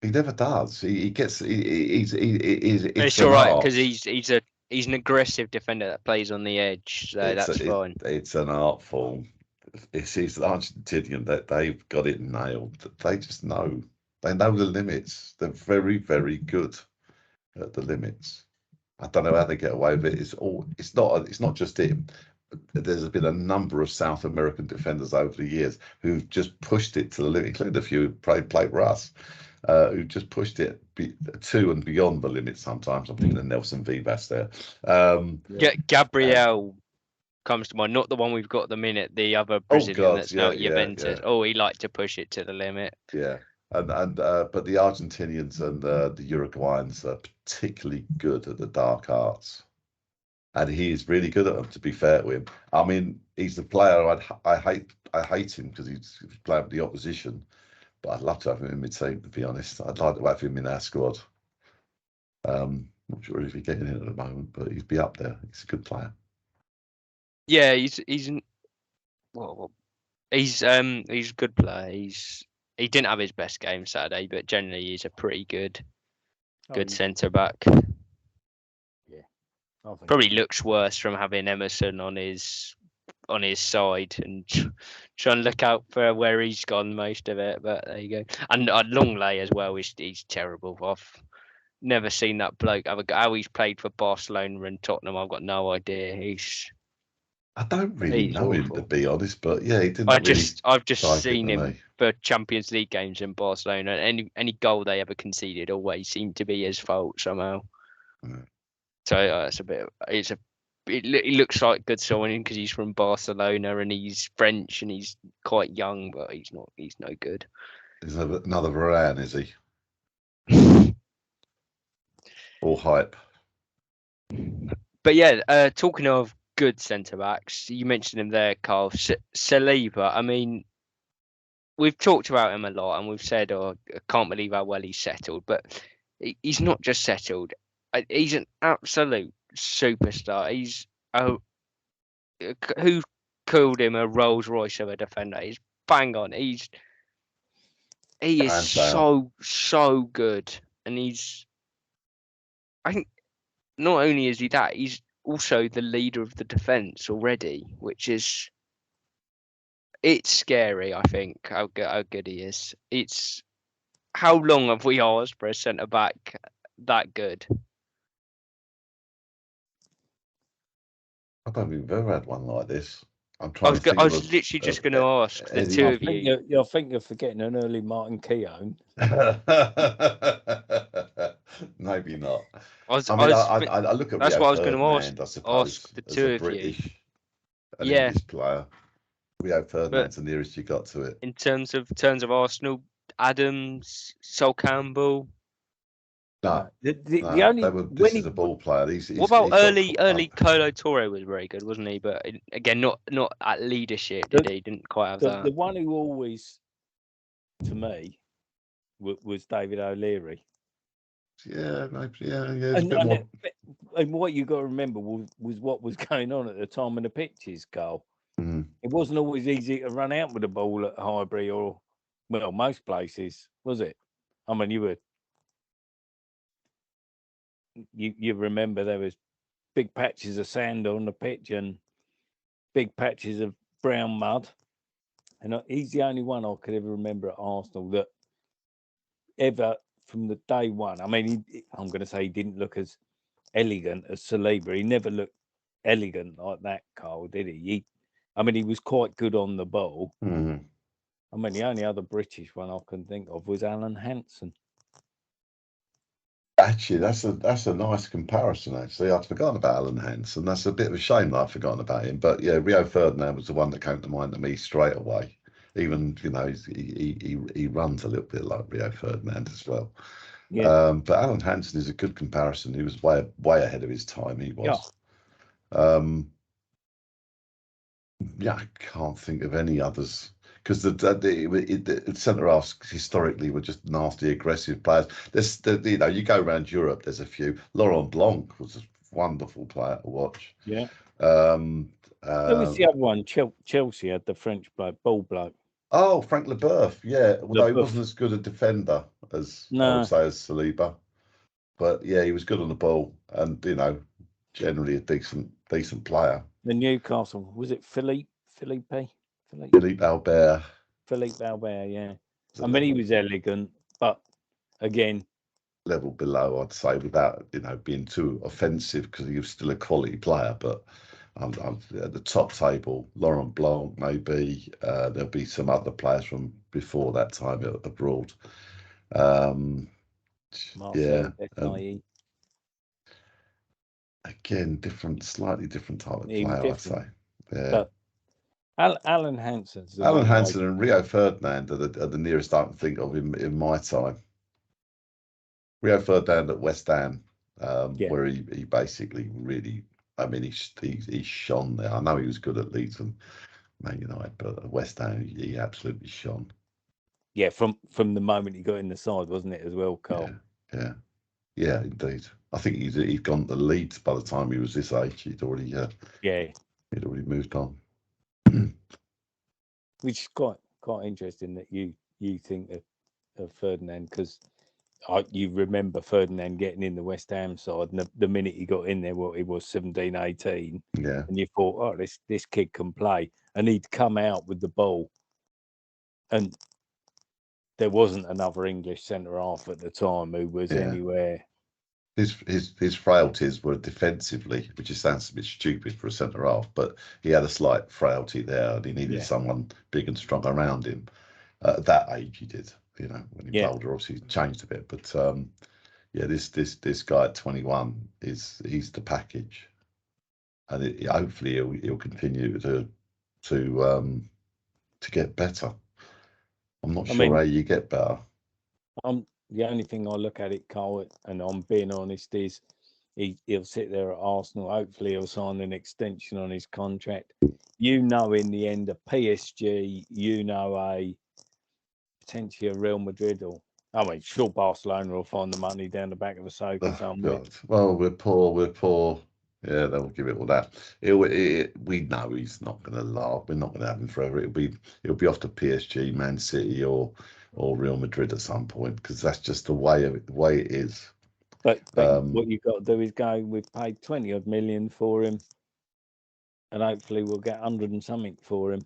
D: He never does. He gets. He's.
A: It's all right because he's an aggressive defender that plays on the edge, so that's fine.
D: It's an art form. It's Argentinian that they've got it nailed. They just know. They know the limits. They're very, very good at the limits. I don't know how they get away with it. It's not just him. There's been a number of South American defenders over the years who've just pushed it to the limit, including a few who played for us, who just pushed it to and beyond the limit sometimes. I'm thinking of Nelson Vivas there.
A: Gabriel comes to mind, not the one we've got at the minute, the other Brazilian that's now at Juventus. Yeah. Oh, he liked to push it to the limit.
D: Yeah. But the Argentinians and the Uruguayans are particularly good at the dark arts. And he is really good at them, to be fair to him. I mean, he's the player I hate him because he's playing with the opposition. But I'd love to have him in my team, to be honest. I'd like to have him in our squad. Not sure if he's getting in at the moment, but he'd be up there. He's a good player.
A: Yeah, he's a good player. He didn't have his best game Saturday, but generally he's a pretty good centre back. Probably looks worse from having Emerson on his side and trying to look out for where he's gone most of it. But there you go. And Longley as well. He's terrible. I've never seen that bloke. How he's played for Barcelona and Tottenham, I've got no idea.
D: I don't really know him, to be honest, but yeah, he didn't.
A: I've just seen him for Champions League games in Barcelona. Any goal they ever conceded always seemed to be his fault somehow. Yeah. So it looks like good signing because he's from Barcelona and he's French and he's quite young, but he's no good.
D: He's another Varane, is he? All hype.
A: But yeah, talking of good centre backs, you mentioned him there, Carl. Saliba. I mean, we've talked about him a lot, and we've said, I can't believe how well he's settled. But he's not just settled. He's an absolute superstar. He's who called him a Rolls Royce of a defender? He's bang on. He is so good, and I think not only is he that, he's also the leader of the defence already, which is it's scary. I think how good he is. It's how long have we asked for a centre back that good.
D: I don't think we've ever had one like this. I'm
A: I
D: trying
A: was,
D: to think
A: I was
D: of
A: literally just
D: of
A: going to ask the
D: any-
A: two
B: I
A: of
B: think
A: you.
B: I think you're forgetting an early Martin Keown.
D: Maybe not.
A: I was,
D: I
A: I
D: mean,
A: was,
D: I look at
A: that's
D: Rio
A: what I was going to
D: Ferdinand, I suppose,
A: ask the
D: as a
A: two of you.
D: British, an
A: Yeah.
D: English player. Rio Ferdinand's the nearest you got to it.
A: In terms of Arsenal, Adams, Sol Campbell.
D: No,
B: The only
D: this is a ball player.
A: What about
D: he's got
A: early Colo Torre was very good, wasn't he? But again, not at leadership, did he? Didn't quite have
B: the
A: that.
B: one who always, to me, was David O'Leary.
D: Yeah, maybe, yeah. It's a bit more.
B: And what you got to remember was what was going on at the time of the pitches, Carl.
D: Mhm.
B: It wasn't always easy to run out with the ball at Highbury or, well, most places, was it? I mean, you remember there was big patches of sand on the pitch and big patches of brown mud. And he's the only one I could ever remember at Arsenal that ever, from the day one, I mean, I'm going to say he didn't look as elegant as Saliba. He never looked elegant like that, Carl, did he? I mean, he was quite good on the ball.
D: Mhm.
B: I mean, the only other British one I can think of was Alan Hansen.
D: Actually, that's a nice comparison. Actually, I'd forgotten about Alan Hansen. That's a bit of a shame that I've forgotten about him. But yeah, Rio Ferdinand was the one that came to mind to me straight away. Even he runs a little bit like Rio Ferdinand as well.
B: Yeah.
D: But Alan Hansen is a good comparison. He was way ahead of his time. He was. Yeah, I can't think of any others because the centre halves historically were just nasty, aggressive players. You go around Europe, there's a few. Laurent Blanc was a wonderful player to watch.
B: Yeah.
D: Um,
B: Who was the other one? Chelsea had the French bloke, ball bloke.
D: Oh, Frank Leboeuf, yeah. Although he
B: Leboeuf.
D: wasn't as good a defender as I
B: No.
D: would say as Saliba, but yeah, he was good on the ball and generally a decent player.
B: The Newcastle, was it Philippe
D: Albert.
B: Philippe Albert, yeah.
D: was a
B: I mean, he
D: level-
B: was elegant, but again,
D: level below, I'd say, without being too offensive because he was still a quality player. But I'm at the top table. Laurent Blanc, maybe there'll be some other players from before that time abroad.
B: Marcel Desailly.
D: Again, slightly different type of
B: He was
D: player, I'd
B: different.
D: say. Yeah.
B: But Alan Hansen's the
D: Alan
B: one.
D: Hansen and Rio Ferdinand are the nearest I can think of in my time. Rio Ferdinand at West Ham, where he basically really, I mean, he shone there. I know he was good at Leeds and Man United, but at West Ham, he absolutely shone.
B: Yeah, from the moment he got in the side, wasn't it, as well, Carl?
D: Yeah, indeed. I think he'd gone to Leeds by the time he was this age. He'd already he'd already moved on.
B: Which is quite interesting that you think of Ferdinand, because you remember Ferdinand getting in the West Ham side, and the minute he got in there, he was 17, 18, and you thought, oh, this kid can play, and he'd come out with the ball, and there wasn't another English centre half at the time who was anywhere.
D: His frailties were defensively, which sounds a bit stupid for a centre half, but he had a slight frailty there, and he needed someone big and strong around him. At that age, he did. When he was older, obviously he changed a bit. But this guy at 21 he's the package, and hopefully he'll continue to get better. I'm not sure how you get better.
B: The only thing I look at it, Carl, and I'm being honest, is he'll sit there at Arsenal. Hopefully he'll sign an extension on his contract. In the end, a PSG, a potentially a Real Madrid, or sure, Barcelona will find the money down the back of the sofa somewhere.
D: God. Well, we're poor. Yeah, they'll give it all that. We know he's not going to last. We're not going to have him forever. It'll be off to PSG, Man City, or Real Madrid at some point, because that's just the way it is.
B: But what you've got to do is go. We've paid 20 odd million for him, and hopefully we'll get 100 and something for him.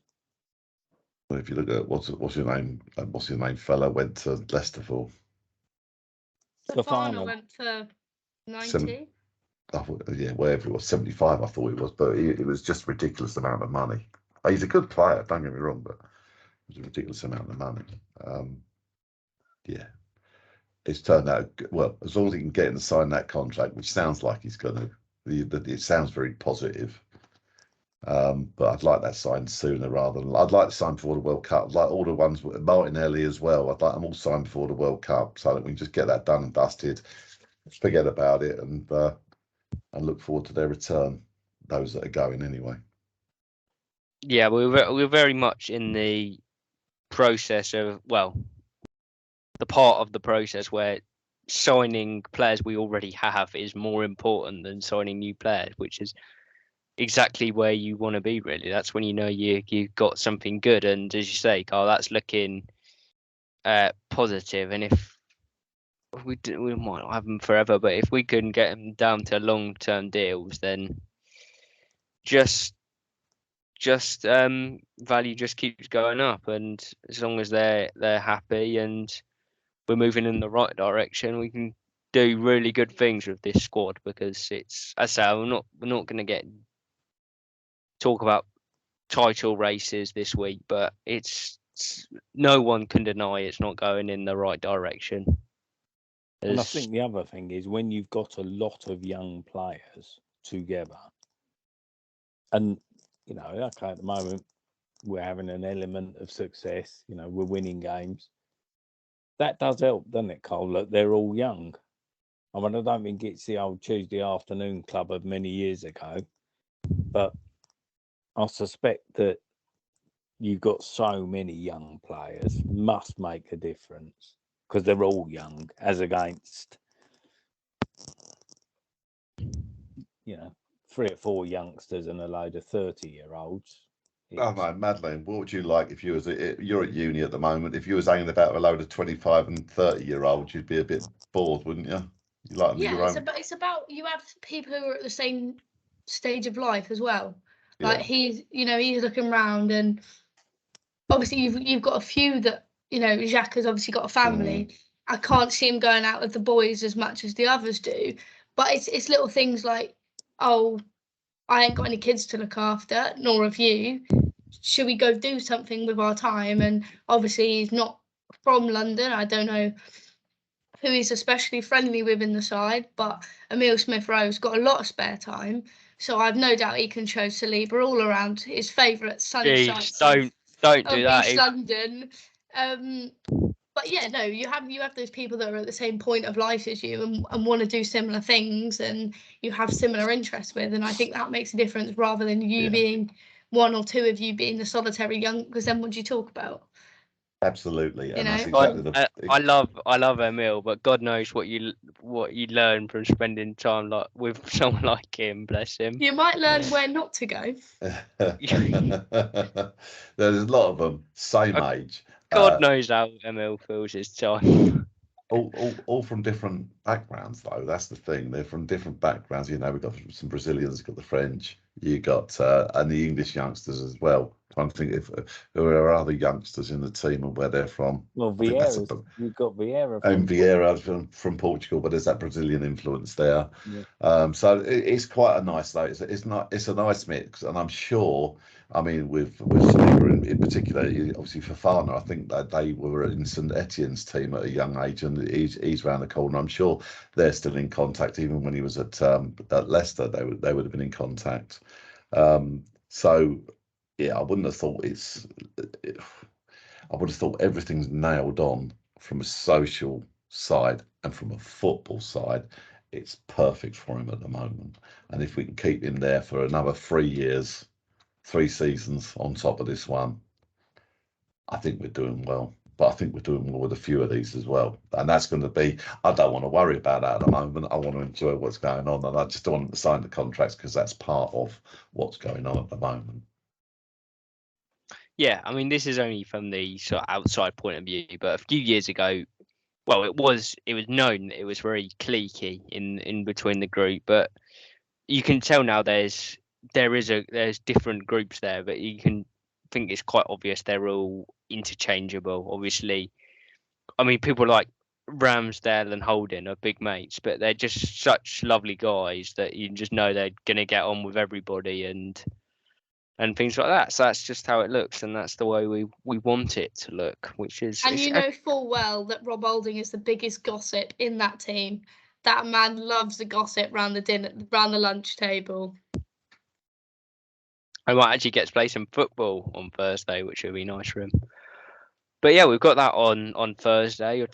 D: Well, if you look at what's your name fella went to Leicester for.
C: Fofana went for 90.
D: Yeah, whatever it was, 75 I thought it was, but it was just a ridiculous amount of money. He's a good player, don't get me wrong, but it was a ridiculous amount of money. Yeah, it's turned out, well, as long as he can get and sign that contract, which sounds like he's going to, it sounds very positive. But I'd like that signed sooner rather than, I'd like to sign before the World Cup. I'd like all the ones with Martinelli as well. I'd like them all signed before the World Cup so that we can just get that done and dusted, forget about it, and look forward to their return, those that are going anyway.
A: Yeah, we're very much in the process of, well, the part of the process where signing players we already have is more important than signing new players, which is exactly where you want to be, really. That's when you know you've got something good, and as you say, Carl, that's looking positive. And if we might not have them forever, but if we can get them down to long-term deals, then just value just keeps going up, and as long as they're happy and we're moving in the right direction, we can do really good things with this squad. Because it's, as I say, we're not going to talk about title races this week, but it's no one can deny it's not going in the right direction.
B: And I think the other thing is when you've got a lot of young players together, and okay, at the moment we're having an element of success. We're winning games. That does help, doesn't it, Cole? Look, they're all young. I mean, I don't think it's the old Tuesday afternoon club of many years ago, but I suspect that you've got so many young players must make a difference because they're all young, as against, 3 or 4 youngsters and a load of 30-year-olds.
D: Oh no, Madeleine, what would you like if you're at uni at the moment? If you was hanging about with a load of 25 and 30-year-olds, you'd be a bit bored, wouldn't you? You like them your own.
C: It's about you have people who are at the same stage of life as well. Like he's looking around, and obviously you've got a few that Xhaka's obviously got a family. I can't see him going out with the boys as much as the others do, but it's little things like, oh, I ain't got any kids to look after, nor have you. Should we go do something with our time? And obviously he's not from London. I don't know who he's especially friendly with in the side, but Emile Smith-Rowe's got a lot of spare time, so I've no doubt he can show Saliba all around his favourite sunny sites
A: don't do that,
C: East London. But yeah, no, you have those people that are at the same point of life as you and want to do similar things, and you have similar interests with, and I think that makes a difference rather than you being one or two of you being the solitary young, because then what do you talk about?
D: Absolutely, and that's
A: exactly I love Emile, but God knows what you learn from spending time with someone like him. Bless him.
C: You might learn where not to go.
D: There's a lot of them same age.
A: God knows how Emile feels his time.
D: All from different backgrounds, though. That's the thing. They're from different backgrounds. We've got some Brazilians, got the French, you got and the English youngsters as well. Trying to think if there are other youngsters in the team and where they're from.
B: Well, you've got Vieira.
D: Vieira from Portugal, but there's that Brazilian influence there. Yeah. So it's quite a nice, though. It's a nice mix, and I'm sure. I mean, with Saliba in particular, obviously Fofana, I think that they were in St Etienne's team at a young age, and he's round the corner. I'm sure they're still in contact. Even when he was at Leicester, they would have been in contact. So yeah, I wouldn't have thought I would have thought everything's nailed on from a social side and from a football side. It's perfect for him at the moment, and if we can keep him there for another 3 years. 3 seasons on top of this one, I think we're doing well. But I think we're doing well with a few of these as well. And that's going to be, I don't want to worry about that at the moment. I want to enjoy what's going on. And I just don't want to sign the contracts because that's part of what's going on at the moment.
A: Yeah, I mean, this is only from the sort of outside point of view. But a few years ago, well, it was known that it was very cliquey in between the group. But you can tell now there's different groups there, but you can think it's quite obvious they're all interchangeable. Obviously, I mean, people like Ramsdale and Holding are big mates, but they're just such lovely guys that you just know they're gonna get on with everybody and things like that. So that's just how it looks, and that's the way we want it to look, which is.
C: And you know full well that Rob Holding is the biggest gossip in that team. That man loves the gossip round the lunch table.
A: I might actually get to play some football on Thursday, which would be nice for him. But yeah, we've got that on Thursday.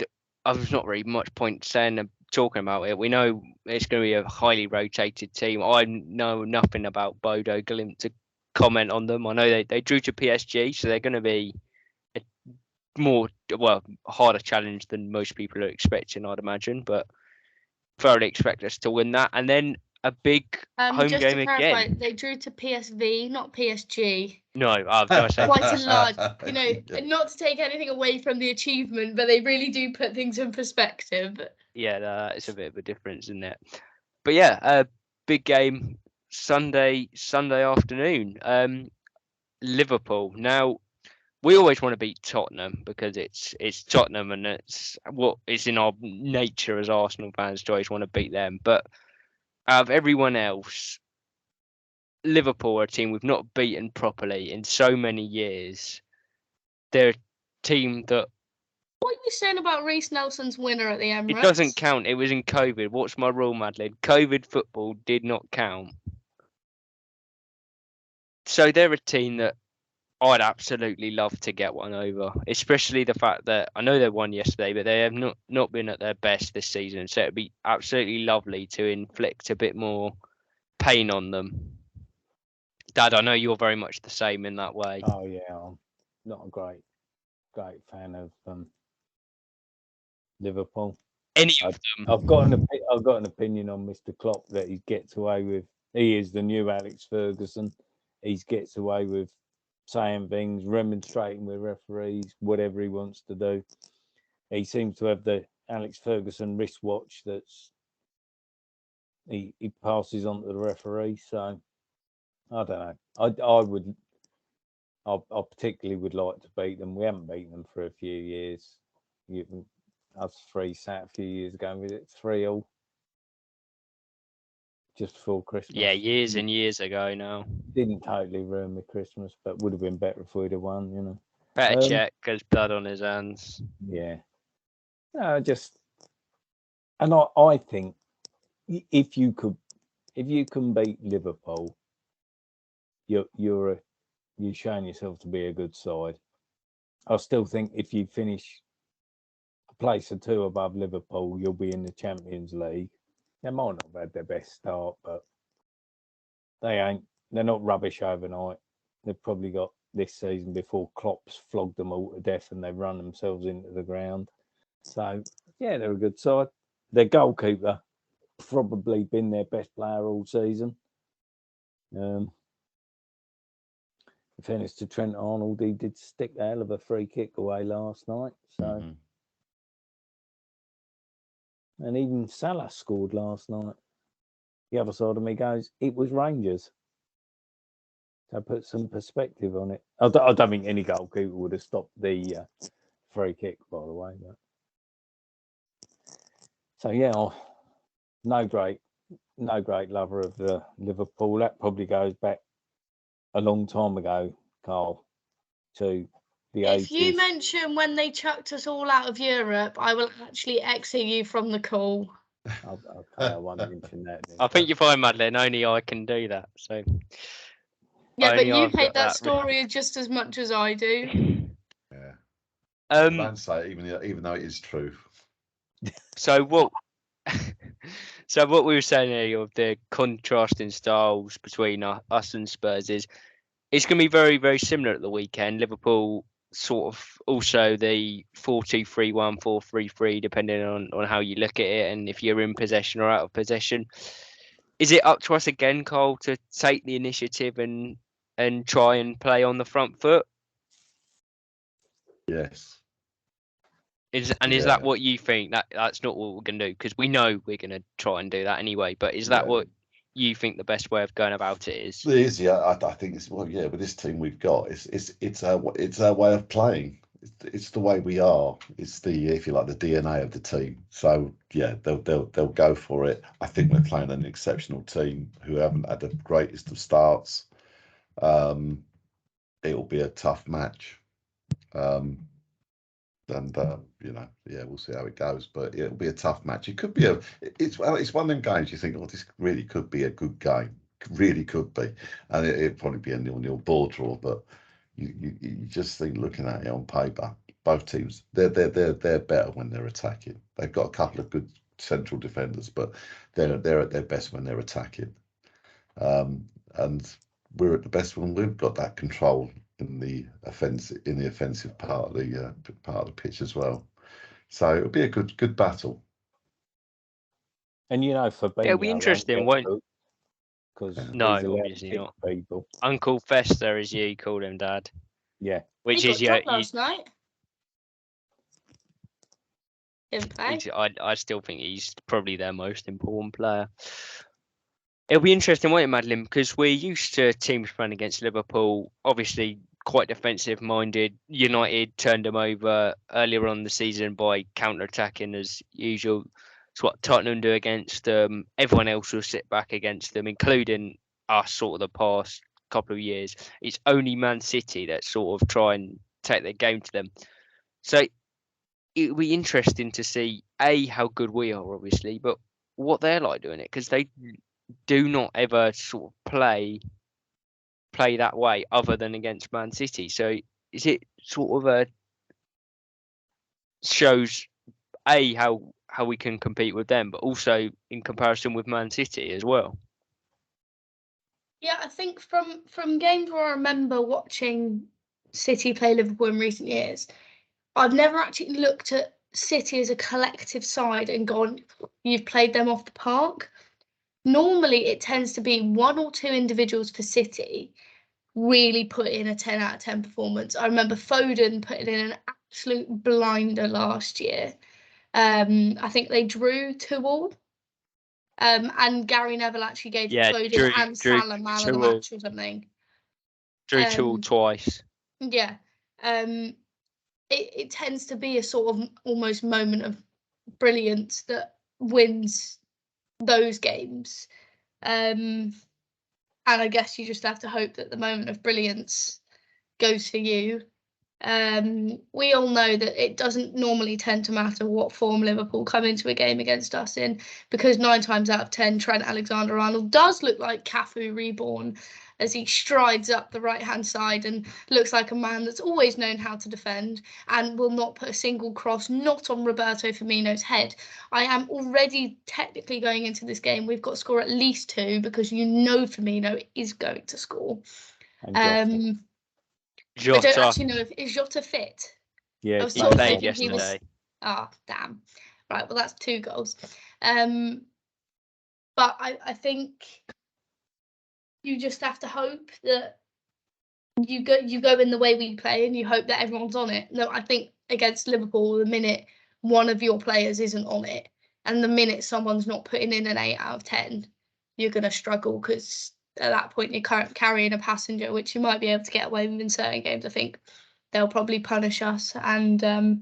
A: There's not really much point saying talking about it. We know it's going to be a highly rotated team. I know nothing about Bodo Glimt to comment on them. I know they drew to PSG, so they're going to be a harder challenge than most people are expecting, I'd imagine. But thoroughly expect us to win that, and then a big home
C: just
A: game
C: to clarify,
A: again.
C: they drew to PSV, not PSG.
A: No, I was saying
C: Quite a large, not to take anything away from the achievement, but they really do put things in perspective.
A: Yeah, it's a bit of a difference, isn't it? But yeah, a big game Sunday afternoon. Liverpool. Now, we always want to beat Tottenham because it's Tottenham, and it's what is in our nature as Arsenal fans to always want to beat them. But out of everyone else, Liverpool are a team we've not beaten properly in so many years. They're a team that.
C: What are you saying about Reece Nelson's winner at the Emirates?
A: It doesn't count. It was in COVID. What's my rule, Madeline? COVID football did not count. So they're a team that I'd absolutely love to get one over, especially the fact that I know they won yesterday, but they have not been at their best this season. So it'd be absolutely lovely to inflict a bit more pain on them. Dad, I know you're very much the same in that way.
B: Oh yeah, I'm not a great fan of Liverpool.
A: Any of them.
B: I've got an opinion on Mr. Klopp that he gets away with. He is the new Alex Ferguson. He gets away with saying things, remonstrating with referees, whatever he wants to do. He seems to have the Alex Ferguson wristwatch that's he passes on to the referee. So I don't know. I particularly would like to beat them. We haven't beaten them for a few years. Us three sat a few years ago with it 3-3 just before Christmas.
A: Yeah, years and years ago now.
B: Didn't totally ruin my Christmas, but would have been better if we'd have won, you know.
A: Better check because blood on his hands.
B: Yeah. No, and I think if you can beat Liverpool, you're showing yourself to be a good side. I still think if you finish a place or two above Liverpool, you'll be in the Champions League. They might not have had their best start, but they're not rubbish overnight. They've probably got this season before Klopp's flogged them all to death and they've run themselves into the ground. So yeah, they're a good side. Their goalkeeper probably been their best player all season. In fairness to Trent Arnold, he did stick a hell of a free kick away last night. So, and even Salah scored last night. The other side of me goes, it was Rangers. So put some perspective on it. I don't think any goalkeeper would have stopped the free kick, by the way. But so yeah, no great lover of Liverpool. That probably goes back a long time ago, Carl, to the 80s.
C: If you mention when they chucked us all out of Europe, I will actually exit you from the call.
B: Okay, I won't mention that.
A: I think you're fine, Madeline. Only I can do that. So
C: yeah, but you hate that story just as much as I do.
D: Yeah. Don't say it, even though it is true.
A: So what we were saying earlier of the contrasting styles between us and Spurs is it's going to be very, very similar at the weekend. Liverpool sort of also the 4-2-3-1, 4-3-3, depending on how you look at it and if you're in possession or out of possession. Is it up to us again, Cole, to take the initiative and try and play on the front foot?
D: Yes.
A: Is that what you think? That's not what we're going to do, because we know we're going to try and do that anyway. But is that what you think the best way of going about it is?
D: It is, yeah. I think it's with this team we've got, it's our way of playing. it's the way we are. It's the, if you like, the DNA of the team. So yeah, they'll go for it. I think we're playing an exceptional team who haven't had the greatest of starts. It'll be a tough match. And we'll see how it goes, but it'll be a tough match. It could be it's one of them games you think, oh, this really could be a good game. Really could be, and it'd probably be a 0-0 ball draw. But you just think, looking at it on paper, both teams they're better when they're attacking. They've got a couple of good central defenders, but they're at their best when they're attacking. And we're at the best when we've got that control in the offensive part of the pitch as well. So it'll be a good battle.
B: And Fabinho,
A: it'll be interesting, won't?
B: Because
A: No, obviously not.
B: People.
A: Uncle Fester, as you call him, Dad.
B: Yeah.
A: Which
C: he
A: is
C: got dropped last night. Didn't play.
A: I still think he's probably their most important player. It'll be interesting, won't it, Madeline? Because we're used to teams playing against Liverpool, obviously quite defensive-minded. United turned them over earlier on in the season by counter-attacking as usual. It's what Tottenham do against them. Everyone else will sit back against them, including us sort of the past couple of years. It's only Man City that sort of try and take their game to them. So it'll be interesting to see, A, how good we are, obviously, but what they're like doing it, because they do not ever sort of play that way other than against Man City. So is it sort of shows A, how we can compete with them, but also in comparison with Man City as well?
C: Yeah, I think from games where I remember watching City play Liverpool in recent years, I've never actually looked at City as a collective side and gone, you've played them off the park. Normally, it tends to be one or two individuals for City really put in a 10 out of 10 performance. I remember Foden putting in an absolute blinder last year. I think they drew 2-2. And Gary Neville actually gave Foden and Salah man of the match or something.
A: Drew 2-2 twice.
C: Yeah. It tends to be a sort of almost moment of brilliance that wins those games. And I guess you just have to hope that the moment of brilliance goes for you. We all know that it doesn't normally tend to matter what form Liverpool come into a game against us in, because 9 times out of 10 Trent Alexander-Arnold does look like Cafu reborn as he strides up the right-hand side and looks like a man that's always known how to defend and will not put a single cross, not on Roberto Firmino's head. I am already technically going into this game, we've got to score at least 2 because Firmino is going to score.
B: And
A: Jota.
C: I don't actually know is Jota fit.
B: Yeah,
C: I was
A: he
C: sort of
A: played
C: thinking
A: yesterday.
C: he was. Ah, damn. Right, well that's 2 goals. But I think you just have to hope that you go in the way we play and you hope that everyone's on it. No, I think against Liverpool, the minute one of your players isn't on it, and the minute someone's not putting in an 8 out of 10, you're going to struggle, because at that point you're carrying a passenger, which you might be able to get away with in certain games. I think they'll probably punish us. And I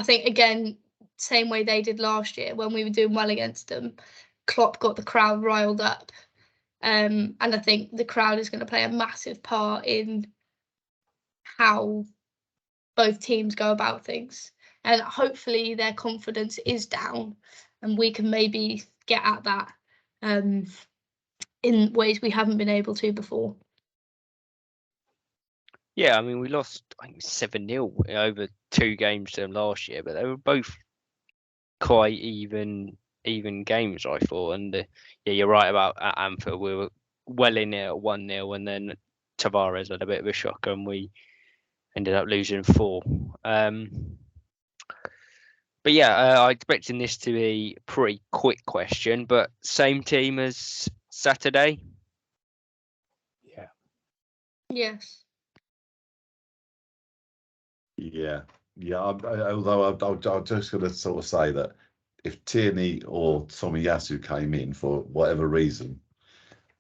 C: think, again, same way they did last year when we were doing well against them, Klopp got the crowd riled up. And I think the crowd is going to play a massive part in how both teams go about things. And hopefully their confidence is down and we can maybe get at that in ways we haven't been able to before.
A: Yeah, I mean, we lost 7-0 over 2 games to them last year, but they were both quite even games, I thought. And you're right about at Anfield, we were well in there at 1-0, and then Tavares had a bit of a shocker and we ended up losing 4. But yeah, I expecting this to be a pretty quick question, but same team as Saturday?
B: Yeah.
C: Yes.
D: Yeah. Although I'm just going to sort of say that if Tierney or Tomiyasu came in for whatever reason,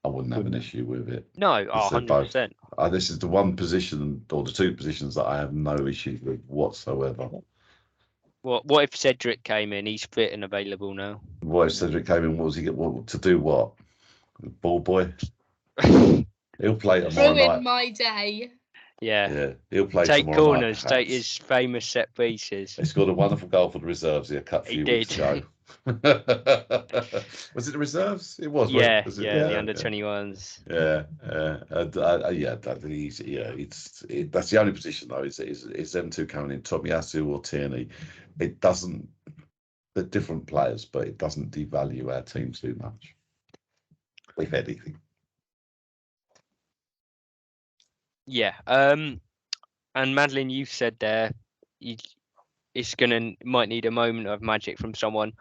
D: I wouldn't have an issue with it.
A: No,
D: Because they're both-
A: 100%.
D: This is the one position or the two positions that I have no issue with whatsoever.
A: What if Cedric came in? He's fit and available now.
D: What if Cedric came in? What was he to do? What? Ball boy? He'll play tomorrow
C: Ruin
D: night.
C: my day.
D: Yeah, he'll play
A: Take
D: tomorrow
A: corners,
D: night.
A: take his famous set pieces.
D: He scored a wonderful goal for the reserves here a couple
A: He
D: few weeks
A: did.
D: ago. Was it the reserves? It was. wasn't
A: Yeah,
D: it? Was it?
A: the under 21s.
D: That's the only position though. Is them two coming in, Tomiyasu or Tierney? It doesn't. They're different players, but it doesn't devalue our team too much, if anything.
A: Yeah. And Madeline, you said there, might need a moment of magic from someone.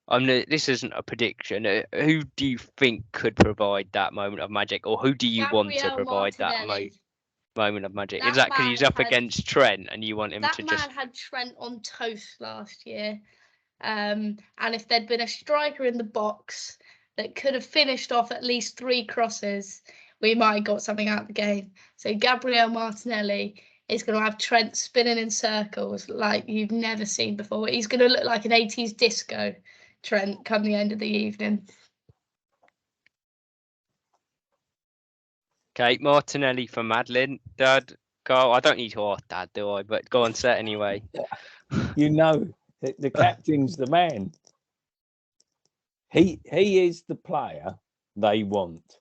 A: This isn't a prediction. Who do you think could provide that moment of magic, or who do you want to
C: Gabriel
A: provide that
C: Martinelli.
A: moment of magic?
C: That
A: Is that because he's
C: man
A: up
C: had-
A: against Trent and you want him
C: That
A: to
C: man
A: just?
C: had Trent on toast last year. And if there'd been a striker in the box that could have finished off at least 3 crosses, we might have got something out of the game. So Gabriel Martinelli is going to have Trent spinning in circles like you've never seen before. He's going to look like an 80s disco Trent come the end of the evening.
A: Okay, Martinelli for Madeline. Dad, go. I don't need to ask Dad, do I? But go on set anyway.
B: You know, the captain's the man. He is the player they want.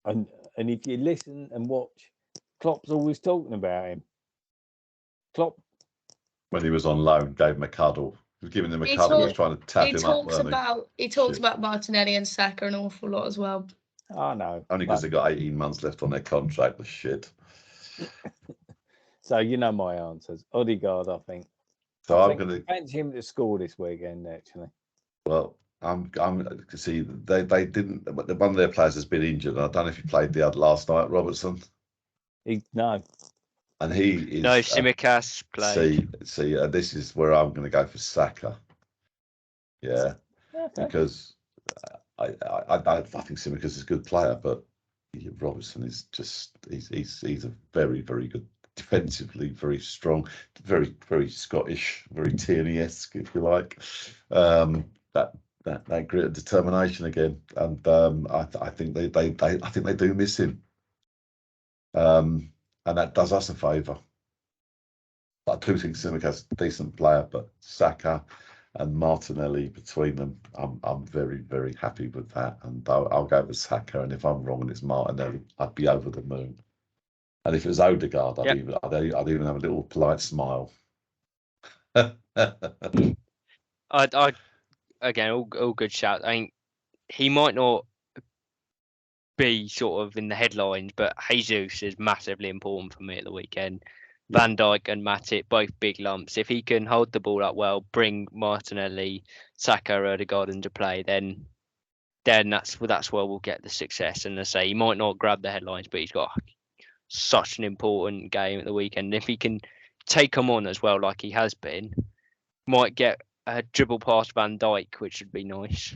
B: And if you listen and watch, Klopp's always talking about him. Klopp,
D: When he was on loan, gave him a cuddle. He was giving him a
C: He
D: cuddle. He was
C: talk-
D: trying to tap
C: He
D: him up.
C: talks
D: Weren't
C: about
D: Shit.
C: about Martinelli and Saka an awful lot as well.
B: I know.
D: Only because they've got 18 months left on their contract. The shit.
B: So you know my answers. Odegaard, I think.
D: So
B: I
D: I'm
B: think
D: going to.
B: fancy him to score this weekend. Actually,
D: Well, I'm see they didn't. But one of their players has been injured. And I don't know if he played the other last night, Robertson.
B: no.
D: And he is.
A: No, Tsimikas played.
D: See. This is where I'm going to go for Saka. Yeah,
B: Okay.
D: because I think Tsimikas is a good player, but Robertson is just he's a very, very good defensively, very strong, very, very Scottish, very Tierney-esque, if you like. That grit of determination again, and I think they do miss him, and that does us a favour. I do think Tsimikas is a decent player, but Saka and Martinelli between them, I'm very, very happy with that, and I'll go with Saka. And if I'm wrong and it's Martinelli, I'd be over the moon. And if it was Odegaard, I'd even have a little polite smile.
A: I again, all good shout. I think he might not be sort of in the headlines, but Jesus is massively important for me at the weekend.
D: Yeah.
A: Van Dijk and Matip, both big lumps. If he can hold the ball up well, bring Martinelli, Saka, Odegaard into play, then that's where we'll get the success. And I say he might not grab the headlines, but he's got such an important game at the weekend. And if he can take them on as well, like he has been, might get a dribble past Van Dijk, which would be nice.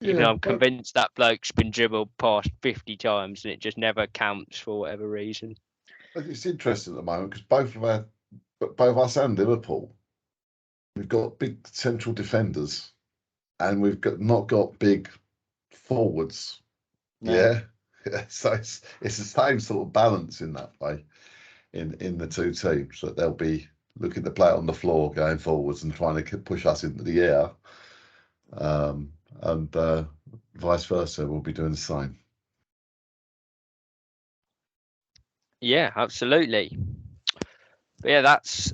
A: Even though I'm convinced that bloke's been dribbled past 50 times and it just never counts for whatever reason.
D: It's interesting at the moment because both us and Liverpool, we've got big central defenders, and we've not got big forwards.
B: No.
D: Yeah, so it's the same sort of balance in that way in the two teams, that they'll be looking to play it on the floor going forwards and trying to push us into the air, and vice versa. We'll be doing the same.
A: Yeah, absolutely. But yeah, that's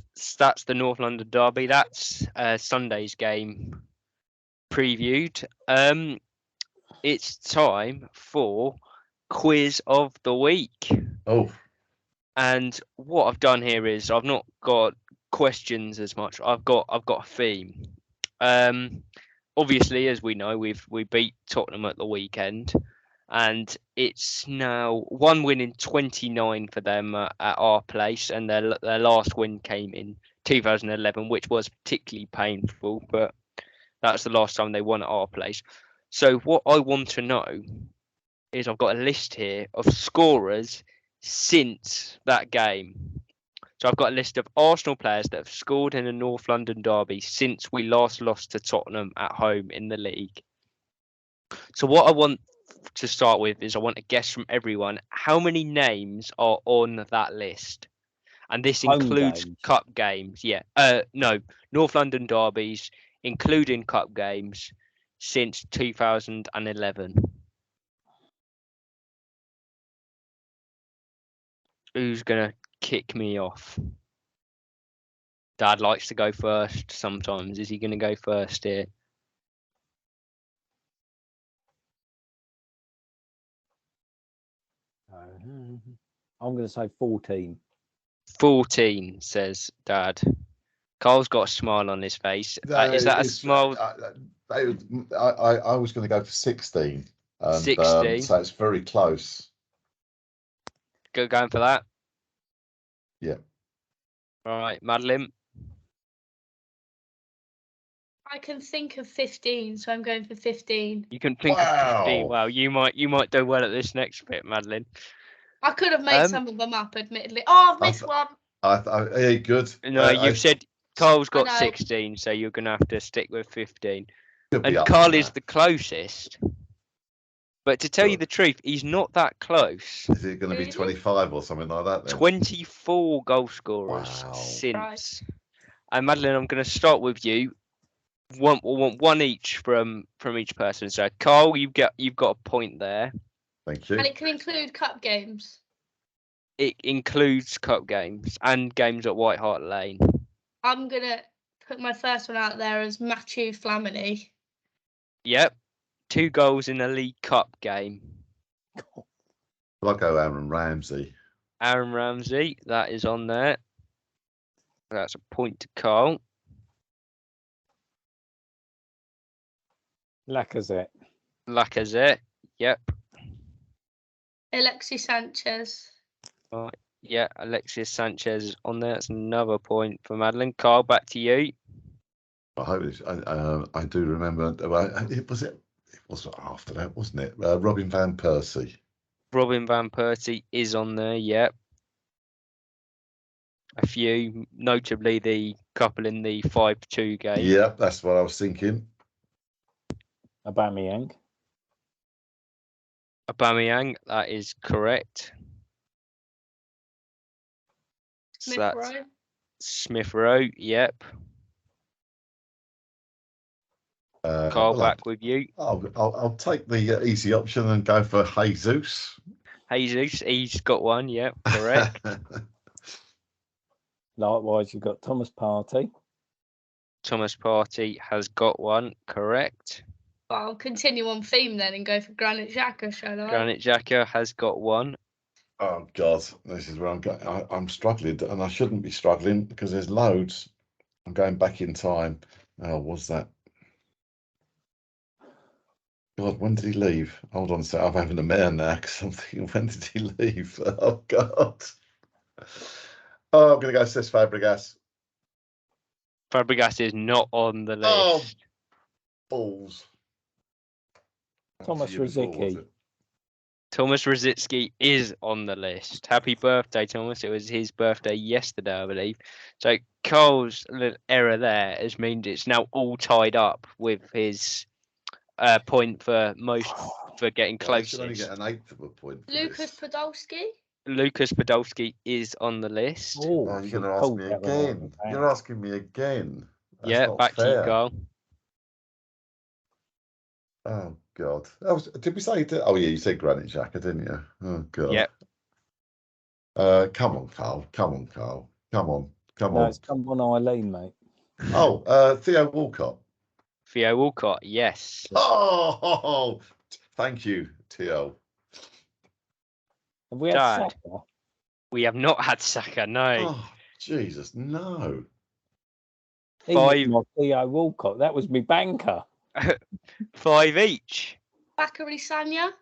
A: the North London derby. That's Sunday's game previewed. It's time for quiz of the week.
D: Oh,
A: And what I've done here is I've not got questions as much. I've got a theme. Obviously, as we know, we beat Tottenham at the weekend, and it's now one win in 29 for them at our place, and their last win came in 2011, which was particularly painful, but that's the last time they won at our place. So what I want to know is I've got a list here of scorers since that game. So I've got a list of Arsenal players that have scored in a North London derby since we last lost to Tottenham at home in the league. So what I want to start with is I want a guess from everyone. How many names are on that list? And this
B: Home
A: includes
B: games.
A: cup games. Yeah. No, North London derbies, including cup games, since 2011. Who's gonna kick me off? Dad likes to go first sometimes. Is he gonna go first here?
B: I'm going to say 14.
A: 14, says Dad. Carl's got a smile on his face. Is that a smile?
D: I was going to go for 16. And,
A: 16.
D: so it's very close.
A: Going for that?
D: Yeah.
A: All right, Madeline.
C: I can think of 15, so I'm going for 15.
A: You can think of 15. Wow, you might do well at this next bit, Madeline.
C: I could have made some of them up, admittedly. Oh, I've missed one.
D: Yeah, good.
A: No, you've said Carl's got
C: know.
A: 16, so you're going to have to stick with 15.
D: Could be
A: And
D: up
A: Carl
D: to
A: is
D: that.
A: the closest. But to tell you the truth, he's not that close.
D: Is it going to be
C: Really?
D: 25 or something like that then?
A: 24 goal scorers
D: Wow.
A: since.
C: Right.
A: And Madeline, I'm going to start with you. We'll want one each from each person. So Carl, you've got a point there.
D: Thank you.
C: And it can include cup games.
A: It includes cup games and games at White Hart Lane.
C: I'm going to put my first one out there as Matthew Flamini.
A: Yep. 2 goals in a League Cup game.
D: I'll go Aaron Ramsey.
A: Aaron Ramsey, that is on there. That's a point to Carl.
B: Lacazette.
A: Yep.
C: Alexis Sanchez.
A: Yeah, Alexis Sanchez is on there. That's another point for Madeline. Carl, back to you.
D: I hope it's, I do remember. It was after that, wasn't it? Robin van Persie.
A: Robin van Persie is on there. Yep. A few, notably the couple in the 5-2 game.
D: Yep, that's what I was thinking.
B: Aubameyang.
A: Aubameyang, that is correct.
C: Smith
A: So
C: Rowe.
A: Smith Rowe, yep. Carl, back with you.
D: I'll take the easy option and go for Jesus.
A: Jesus, he's got one, yep, correct.
B: Likewise, you've got Thomas Partey.
A: Thomas Partey has got one, correct.
C: Well, I'll continue on theme then and go for Granit Xhaka, shall I?
A: Granit Xhaka has got one.
D: Oh God, this is where I'm going. I'm struggling, and I shouldn't be struggling because there's loads. I'm going back in time. Oh, was that? God, when did he leave? Hold on a sec. I'm having a mare now because I'm thinking, when did he leave? Oh God. Oh, I'm going to go Cesc Fabregas.
A: Fabregas is not on the list.
D: Oh, balls.
B: Thomas Rosicky.
A: Thomas Rosicky is on the list. Happy birthday, Thomas. It was his birthday yesterday, I believe. So Carl's little error there has meant it's now all tied up with his point for getting closest.
D: I should only get an 8th of a point.
C: Lucas Podolski.
A: Lucas Podolski is on the list.
B: Oh,
D: you're going to ask me again. You're asking me again. That's
A: yeah,
D: not
A: back
D: fair.
A: to you, Carl.
D: Oh God! Did we say? Oh yeah, you said Granit Xhaka, didn't you? Oh God!
A: Yep.
D: Come on, Carl. Come on, Carl. Come on.
B: No, it's come on, Eileen, mate.
D: Oh, Theo Walcott.
A: Theo Walcott, yes.
D: Oh, thank you, Theo.
B: Have we had
A: Dad.
B: Saka?
A: We have not had Saka, no.
D: Oh, Jesus, no.
B: He was my Theo Walcott. That was me banker.
A: 5 each.
C: Bakary Sagna.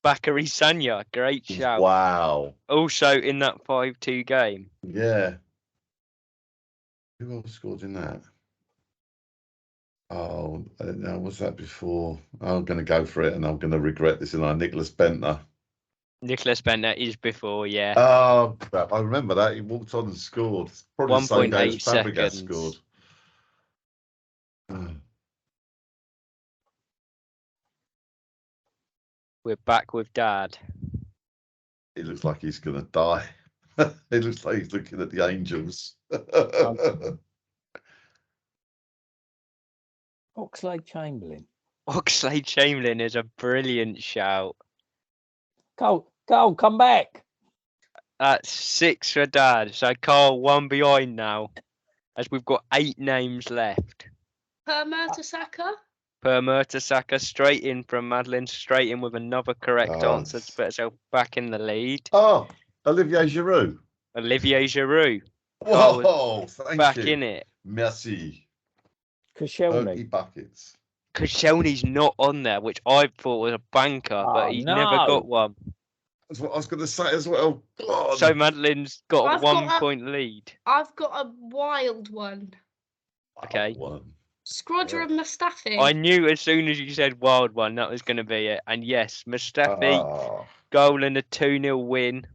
A: Bakary Sagna, great shout.
D: Wow.
A: Also in that 5-2 game.
D: Yeah. Who else scored in that? Oh, now what's that before? I'm going to go for it, and I'm going to regret this. And Nicholas Bentner.
A: Nicholas Bentner is before, yeah.
D: Oh crap! I remember that he walked on and scored. It's probably the same game as
A: 1.8
D: Fabregas
A: seconds.
D: scored.
A: We're back with Dad.
D: It looks like he's going to die. It looks like he's looking at the angels.
B: Oxlade-Chamberlain.
A: Oxlade-Chamberlain is a brilliant shout.
B: Cole, come back.
A: That's 6 for Dad. So Carl 1 behind now, as we've got 8 names left.
C: Per Mertesacker.
A: Per Mertesacker, straight in from Madeline, straight in with another correct answer to put herself back in the lead.
D: Oh, Olivier Giroud.
A: Olivier Giroud.
D: Whoa, thank
A: back
D: you.
A: in it.
D: Merci.
B: Koscielny.
D: Buckets.
A: Koscielny's not on there, which I thought was a banker, but he's never got one.
D: That's what I was going to say as well. God.
A: So Madeline's got
C: I've
A: a
C: got
A: 1 point lead.
C: I've got a wild one.
A: Okay.
C: Scrodra and Mustafi.
A: I knew as soon as you said wild one, that was going to be it. And yes, Mustafi, goal and a 2-0 win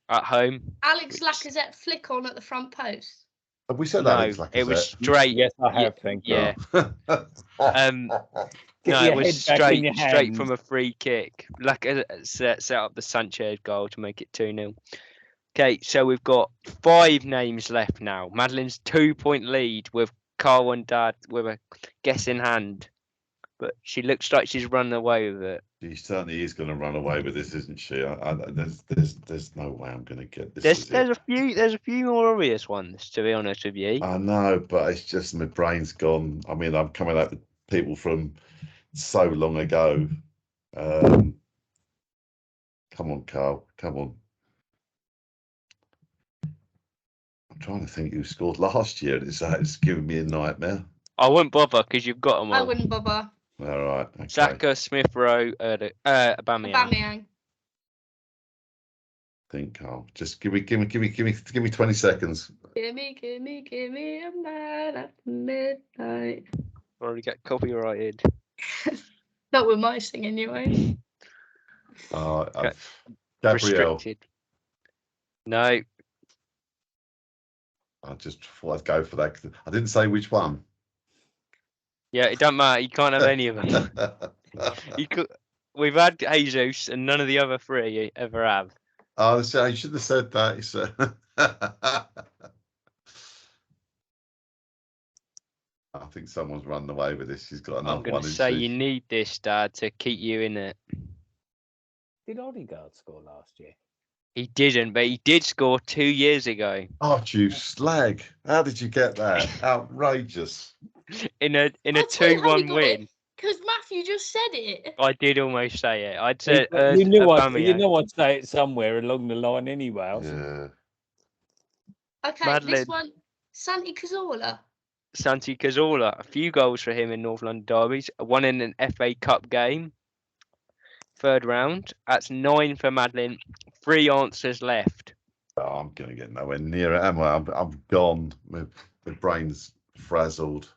A: at home.
C: Alex Lacazette flick on at the front post.
D: Have we said
A: No,
D: Alex Lacazette?
A: it was straight.
B: Yes, I have. Thank you.
A: Yeah.
B: Get
A: No,
B: your
A: it was
B: head back in your
A: straight
B: hands.
A: from a free kick. Lacazette set up the Sanchez goal to make it 2-0. Okay, so we've got 5 names left now. Madeline's 2-point lead with Carl and Dad with a guess in hand. But she looks like she's run away with it.
D: She certainly is going to run away with this, isn't she? There's no way I'm going to get this.
A: There's a few more obvious ones, to be honest with you.
D: I know, but it's just my brain's gone. I mean, I'm coming up with people from so long ago. Come on, Carl. Come on. I'm trying to think who scored last year. It's giving me a nightmare.
A: I wouldn't bother because you've got them all.
C: I wouldn't bother.
D: All right. Okay.
A: Xhaka, Smith Rowe, Aubameyang.
C: Aubameyang.
D: Think, Carl. Just give me 20 seconds.
C: Give me a man at midnight.
A: Already get copyrighted.
C: Not with my singing, anyway.
A: Okay.
D: Gabriel.
A: Restricted. No.
D: I just thought I'd go for that. I didn't say which one.
A: Yeah, it don't matter. You can't have any of them. We've had Jesus, and none of the other 3 ever have.
D: Oh, so you should have said that. I think someone's run away with this. She's got another one.
A: I'm going to say you need this, Dad, to keep you in it.
B: Did Odegaard score last year?
A: He didn't, but he did score 2 years ago.
D: Oh, you slag! How did you get that? Outrageous!
A: In a 2-1 win.
C: Because Matthew just said it.
A: I did almost say it. I'd said
B: you knew I'd say it somewhere along the line anyway.
D: Yeah.
C: Okay,
A: Madeline.
C: this one, Santi Cazorla.
A: Santi Cazorla, a few goals for him in North London derbies. One in an FA Cup game. 3rd round. That's 9 for Madeline. 3 answers left.
D: Oh, I'm going to get nowhere near it, am I? I'm gone. My brain's frazzled.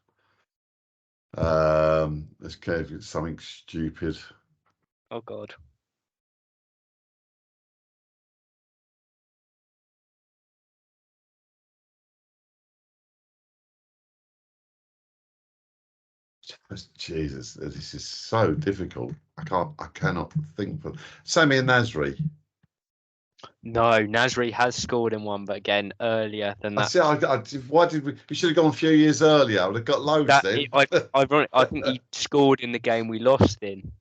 D: Let's go if it's something stupid.
A: Oh, God.
D: Jesus, this is so difficult. I cannot think for Samir Nasri.
A: No, Nasri has scored in one, but again, earlier than that.
D: Why did we should have gone a few years earlier? I would have got loads then.
A: I think he scored in the game we lost in.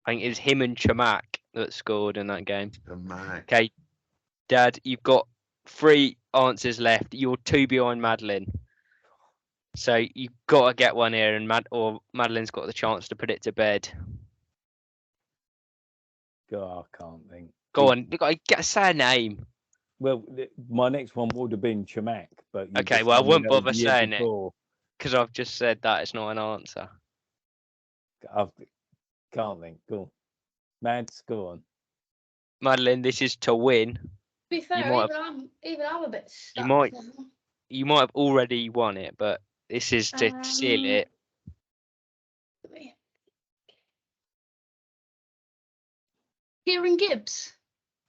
A: I think it was him and Chamak that scored in that game. Okay, Dad, you've got 3 answers left. You're 2 behind Madeline. So you've got to get one here, and Madeline's got the chance to put it to bed.
B: God, I can't think.
A: Go on, you got to get a name.
B: Well, my next one would have been Chamak, but
A: okay, well, I won't bother saying it because I've just said that it's not an answer.
B: I can't think. Go on. Mads, go on.
A: Madeline, this is to win.
C: To be fair, even I'm a bit stuck.
A: You might have already won it, but This is to seal it.
C: Kieran Gibbs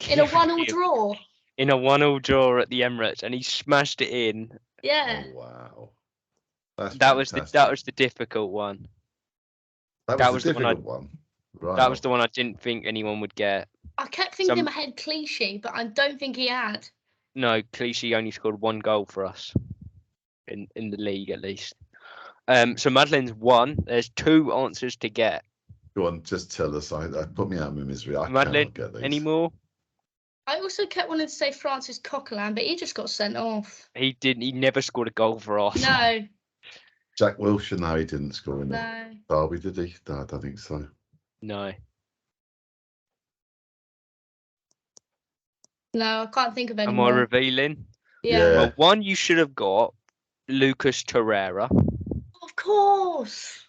C: in a 1-1 draw.
A: In a 1-1 draw at the Emirates, and he smashed it in.
C: Yeah.
D: Oh, wow. That's
A: That was
D: fantastic.
A: the difficult one.
D: That was the difficult one. Right.
A: That was the one I didn't think anyone would get.
C: I kept thinking I had Clichy, but I don't think he had.
A: No, Clichy only scored 1 goal for us in the league at least. So Madeleine's 1. There's 2 answers to get.
D: Go on, just tell us. I put me out of my misery. I
A: Madeleine,
D: cannot get these.
A: any more?
C: I also kept wanting to say Francis Coquelin, but he just got sent off.
A: He didn't. He never scored a goal for us.
C: No.
D: Jack Wilshere, no, he didn't score in
C: No.
D: Derby, did he? No, I don't think so.
A: No.
C: No, I can't think of any
A: Am
C: more.
A: I revealing?
C: Yeah.
A: Well, one you should have got, Lucas Torreira,
C: Of course.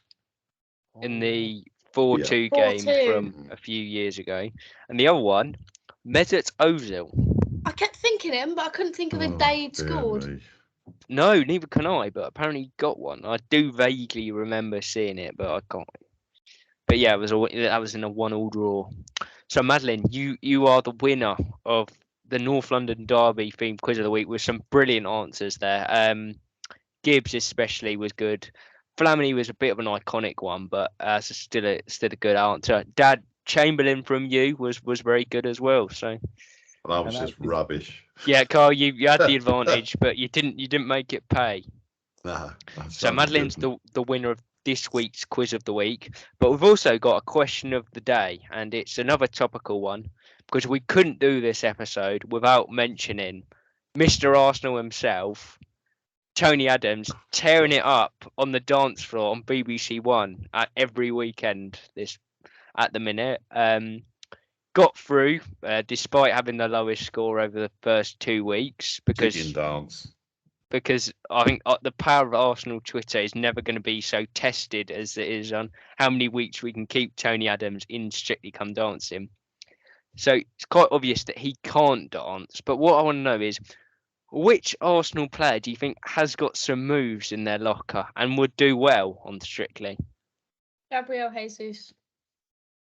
A: in the 4-2 game
C: 4-2.
A: from a few years ago, and the other one, Mesut Ozil.
C: I kept thinking him, but I couldn't think of a day he'd scored.
A: No, neither can I, but apparently he got one. I do vaguely remember seeing it, but I can't. But yeah, that was in a 1-1 draw. So Madeleine, you are the winner of the North London Derby themed quiz of the week with some brilliant answers there. Gibbs especially was good. Flamini was a bit of an iconic one, but still a good answer. Dad, Chamberlain from you was very good as well. So.
D: And I was just rubbish.
A: Yeah, Carl, you had the advantage, but you didn't make it pay.
D: Nah,
A: so Madeleine's the winner of this week's quiz of the week, but we've also got a question of the day, and it's another topical one because we couldn't do this episode without mentioning Mr. Arsenal himself, Tony Adams, tearing it up on the dance floor on BBC One every weekend at the minute. Got through despite having the lowest score over the first 2 weeks because I think the power of Arsenal Twitter is never going to be so tested as it is on how many weeks we can keep Tony Adams in Strictly Come Dancing. So it's quite obvious that he can't dance. But what I want to know is, which Arsenal player do you think has got some moves in their locker and would do well on Strictly?
C: Gabriel Jesus.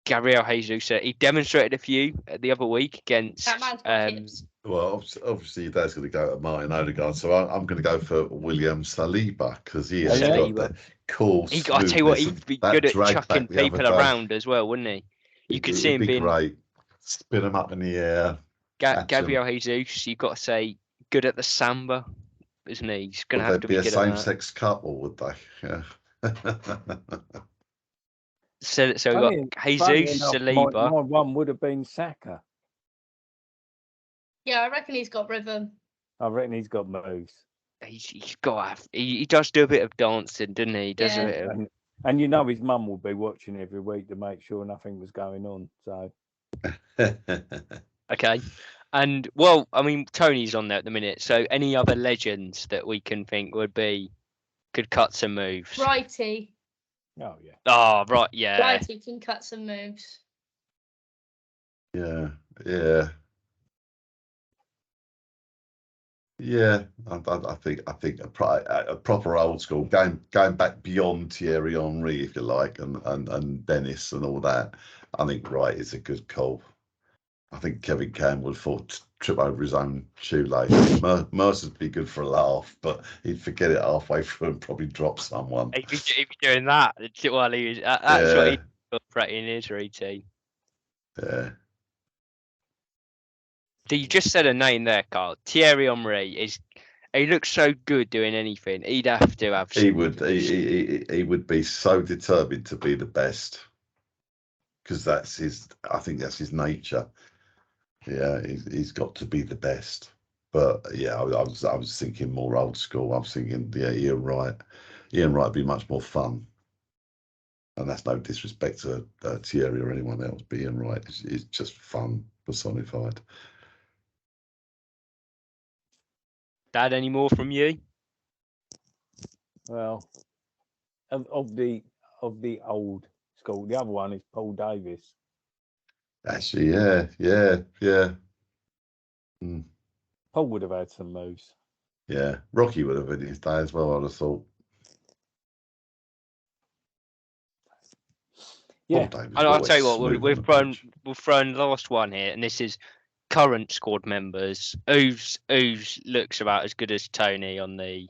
A: Gabriel Jesus, he demonstrated a few the other week against.
C: That man's got tips.
D: Well, obviously, your dad's going to go to Martin Odegaard, so I'm going to go for William Saliba because he has got that cool.
A: I tell you what, he'd be good at chucking people around as well, wouldn't he? You could see him being
D: great. Spin him up in the air.
A: Gabriel Jesus, you've got to say, good at the samba, isn't he? He's going to have to be good at that.
D: Would they be a same-sex couple, would they? Yeah.
A: So we've got Jesus, Saliba.
B: My one would have been Xhaka.
C: Yeah, I reckon he's got rhythm.
B: I reckon he's got moves.
A: He's got. He does do a bit of dancing, doesn't he? He does a bit of...
B: And you know his mum will be watching every week to make sure nothing was going on. So.
A: Okay. And well, I mean, Tony's on there at the minute. So any other legends that we can think could cut some moves?
C: Righty.
B: Oh yeah.
A: Oh right, yeah.
C: Righty can cut some moves.
D: Yeah. I think a proper old school going back beyond Thierry Henry, if you like, and Dennis and all that. I think Wright is a good call. I think Kevin Campbell would thought trip over his own shoelace. Mercer'd be good for a laugh, but he'd forget it halfway through and probably drop someone.
A: He'd be doing that while he was. That's what he put Pretty in his routine.
D: Yeah.
A: You just said a name there, Carl. Thierry Henry he looks so good doing anything. He'd have to have.
D: He would be so determined to be the best because I think that's his nature. Yeah, he's got to be the best. But yeah, I was thinking more old school. I was thinking, Ian Wright. Ian Wright would be much more fun. And that's no disrespect to Thierry or anyone else. But Ian Wright is just fun personified.
A: Dad, any more from you?
B: Well, of the old school, the other one is Paul Davis.
D: Actually, yeah.
B: Paul would have had some moves.
D: Yeah, Rocky would have been his day as well, I'd have thought.
B: Yeah.
D: Partey was
A: And I'll
D: always
A: tell you what,
D: smooth on
A: we've
D: the
A: thrown
D: pitch.
A: last one here, and this is current squad members. Who's looks about as good as Tony on the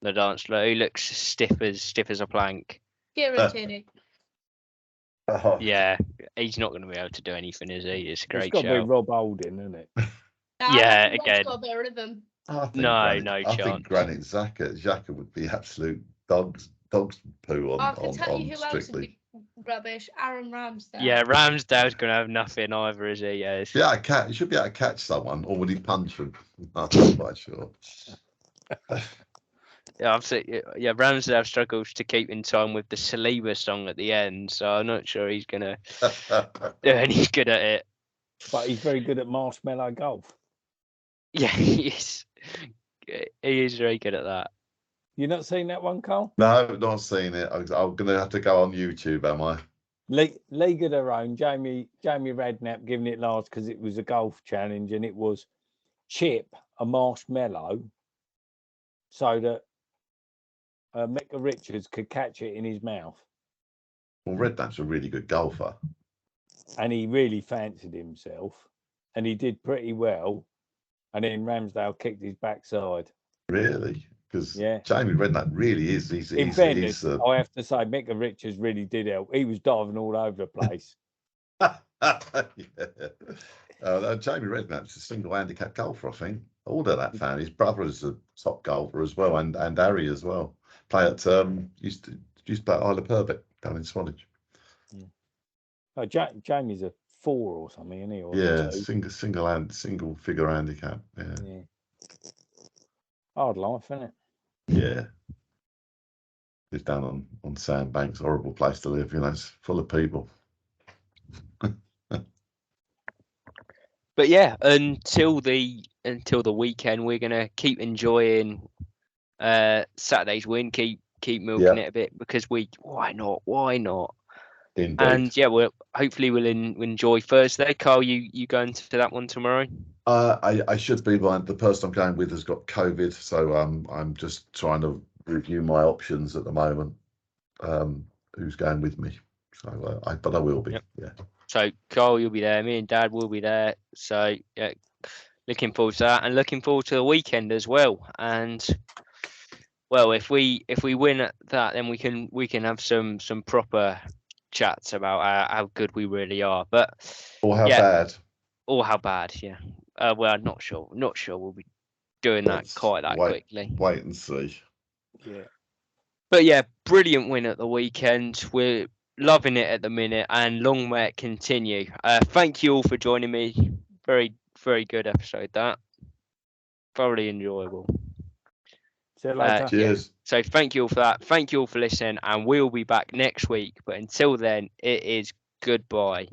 A: dance floor. Who looks stiff as a plank.
C: Kieran Tierney.
D: Oh,
A: Yeah, he's not going to be able to do anything, is he? It's a
B: It's
A: great
B: got to be
A: shout.
B: Rob Holding, isn't it?
A: Yeah,
C: Rod's
A: again.
C: got a bit of rhythm.
D: I think
A: No,
D: Granit,
A: no
D: I
A: chance.
D: think Granit Xhaka would be absolute dog's poo
C: I can tell you
D: on
C: who else would
D: Strictly.
C: be rubbish. Aaron Ramsdale.
A: Yeah, Ramsdale's going to have nothing either, is he? Yeah,
D: Yeah, he should be able to catch someone, or would he punch him? I'm not quite sure.
A: yeah, I've seen, yeah, Ramsdale struggles to keep in time with the Saliba song at the end, so I'm not sure he's going to do any good at it.
B: But he's very good at marshmallow golf.
A: Yeah, he is. He is very good at that.
B: You not seen that one, Cole?
D: No, not seen it. I'm going to have to go on YouTube, am I?
B: League of Their Own. Jamie Redknapp giving it last because it was a golf challenge, and it was chip a marshmallow so that Mecca Richards could catch it in his mouth.
D: Well, Redknapp's a really good golfer.
B: And he really fancied himself, and he did pretty well. And then Ramsdale kicked his backside.
D: Really? Because
B: Yeah.
D: Jamie Redknapp really is.
B: In fairness, I have to say, Mecca Richards really did help. He was diving all over the place.
D: yeah. Jamie Redknapp's a single handicap golfer, I think. All of that fan. His brother is a top golfer as well, and Harry as well. Play at used to play at Isle of Purbeck down in Swanage.
B: Oh, Jamie's a 4 or something, isn't he? Or
D: Yeah,
B: 2.
D: single figure handicap. Yeah.
B: Hard life, isn't it?
D: Yeah. Lives down on Sandbanks, horrible place to live, it's full of people.
A: But yeah, until the weekend, we're gonna keep enjoying Saturday's win. Keep milking it a bit because why not?
D: Indeed.
A: And yeah, we'll enjoy Thursday. Carl, you going to that one tomorrow?
D: I should be, but the person I'm going with has got COVID, so I'm just trying to review my options at the moment. Who's going with me? So, but I will be.
A: Yep.
D: Yeah.
A: So Carl, you'll be there. Me and Dad will be there. So yeah, looking forward to that, and looking forward to the weekend as well. And well, if we win at that, then we can have some proper chats about how good we really are. But
D: Or how bad.
A: Or how bad. Yeah. Well, I'm not sure. Not sure we'll be doing that quite that quickly.
D: Wait and see.
B: Yeah.
A: But yeah, brilliant win at the weekend. We're loving it at the minute, and long may it continue. Thank you all for joining me. Very, very good episode, that. Thoroughly enjoyable.
B: See you later.
D: Cheers.
A: Yeah. So thank you all for that. Thank you all for listening, and we'll be back next week. But until then, it is goodbye.